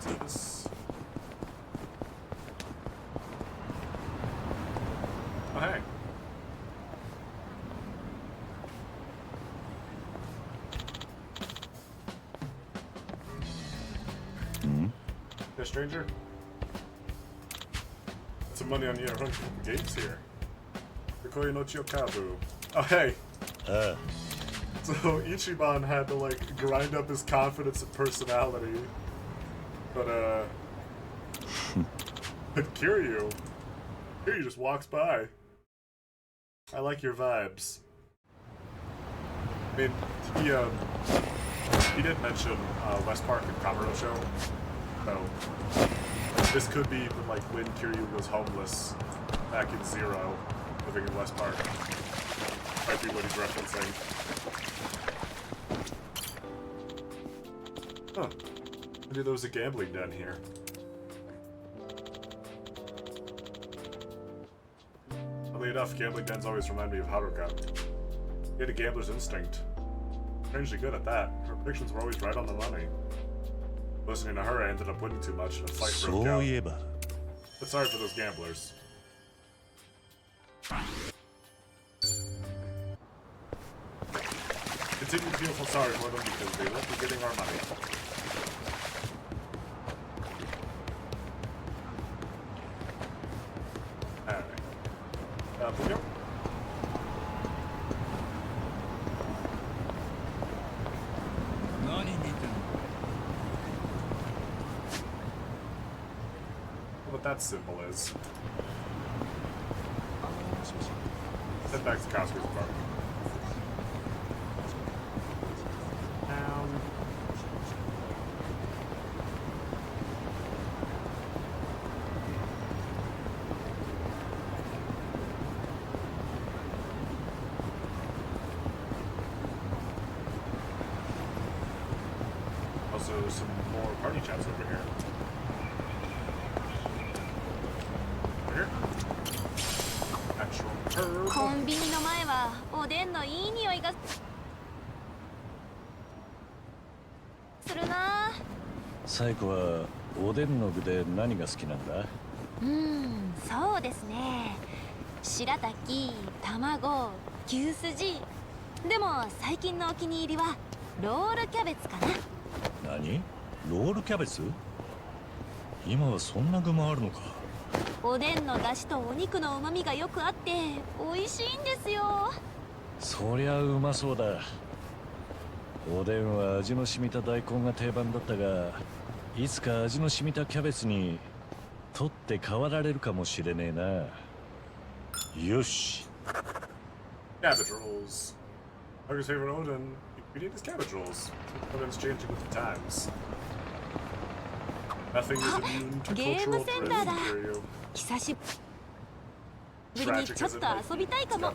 Take this. Oh, hey. Hey, stranger. Some money on you. Run a couple games here. Rikoyo no Chiyokabu. Oh, hey. So Ichiban had to, like, grind up his confidence and personality. But, but Kiryu just walks by. I like your vibes. I mean, he did mention West Park and Kamuro show, so this could be like when Kiryu was homeless back in Zero, living in West Park. Might be what he's referencing. Huh. I knew there was a gambling den here. Oddly enough, gambling dens always remind me of Haruka. He had a gambler's instinct. Strangely good at that. Her predictions were always right on the money. Listening to her, I ended up winning too much and a fight broke out. But sorry for those gamblers. Continue to feel so sorry for them because they won't be getting our money. Alright. Pugyo? What that symbol is. Head back to Kasuga's apartment. also some more party chats over here. Over here. Actual コ herb. ンビニの前はおでんのいい匂いがするな。サイコはおでんの具で何が好きなんだ？そうですね。白滝、卵、牛すじ。でも最近のお気に入りはロールキャベツかな。何？ロールキャベツ？今はそんな具もあるのか。おでんの出汁とお肉の旨味がよくあって美味しいんですよ。そりゃうまそうだ。おでんは味の染みた大根が定番だったが、いつか味の染みたキャベツに取って代わられるかもしれねえな。よし。Cabbage rolls. Marcus' favorite Odin ingredient is cabbage rolls. Odin's changing with the times. Nothing is immune to cultural trends, 久しぶりにちょっと遊びたいかも。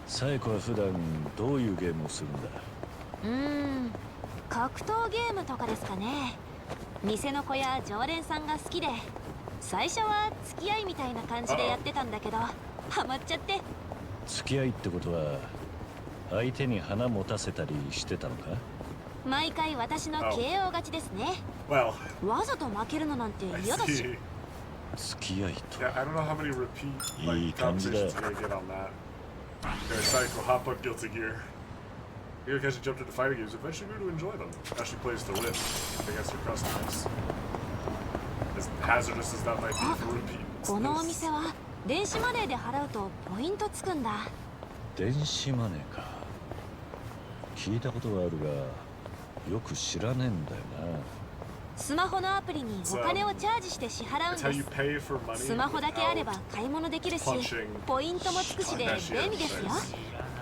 サイコは普段どういうゲームをするんだ？格闘ゲームとかですかね。店の子や常連さんが好きで、最初は付き合いみたいな感じでやってたんだけど、ハマっちゃって。付き合いってことは相手に花持たせたりしてたのか？毎回私の KO 勝ちですね。Well, わざと負けるのなんて嫌だし。付き合いと。 Yeah, I don't know how many repeat Y like, conversations we're gonna get on that. Okay, Psycho, hop on Guilty Gear. You actually jumped into fighting games, eventually grew to enjoy them. Actually plays to win against your customers. As hazardous as that might be for repeat. このお店は電子マネーで払うとポイントつくんだ。電子マネーか。聞いたことはあるがよく知らねえんだよな。スマホのアプリにお金をチャージして支払うんです。スマホだけあれば買い物できるし、ポイントもつくしで便利ですよ。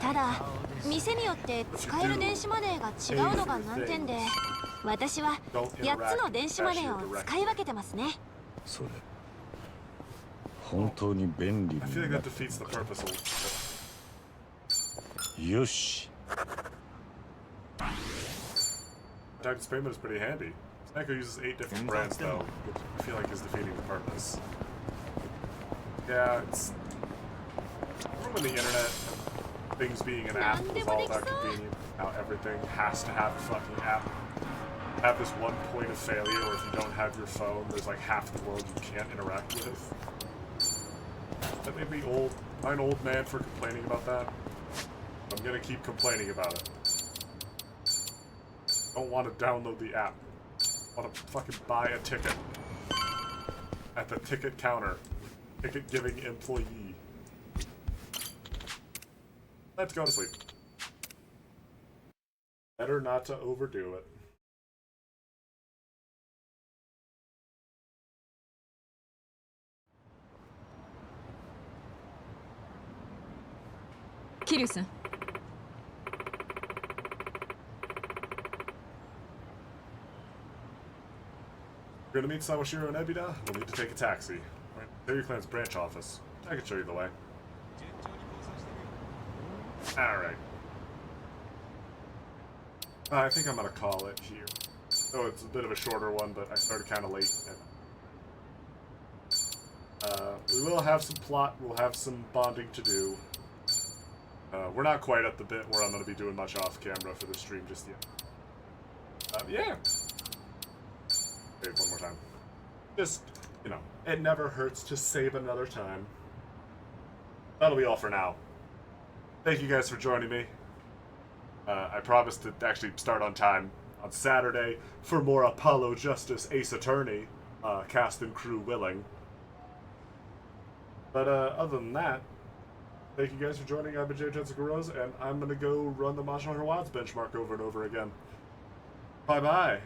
ただ、店によって使える電子マネーが違うのが難点で、私は8つの電子マネーを使い分けてますね。それ本当に便利に I feel like な that defeats the purpose of it. よし。 Attack payment is pretty handy. Psycho uses 8 different brands though, which I feel like is defeating the purpose. Yeah, it's... Remember when the internet, things being an app was all that convenient, now everything has to have a fucking app. Have this one point of failure, or if you don't have your phone, there's like half the world you can't interact with. That made me old. I'm an old man for complaining about that. I'm gonna keep complaining about it. I don't want to download the app. I want to fucking buy a ticket at the ticket counter. Ticket giving employee. Let's go to sleep. Better not to overdo it. Kiryu-san. You're gonna meet Sawashiro and Ebida? We'll need to take a taxi. Alright, Terry Clan's branch office. I can show you the way. Alright. I think I'm gonna call it here. Oh, it's a bit of a shorter one, but I started kind of late. We will have some plot, we'll have some bonding to do. We're not quite at the bit where I'm gonna be doing much off camera for the stream just yet. Yeah. Save one more time. Just, you know, it never hurts to save another time. That'll be all for now. Thank you guys for joining me. I promised to actually start on time on Saturday for more Apollo Justice Ace Attorney, cast and crew willing. But other than that, thank you guys for joining. I've been Jay Jessica Rose, and I'm gonna go run the Monster Hunter Wilds benchmark over and over again. Bye-bye.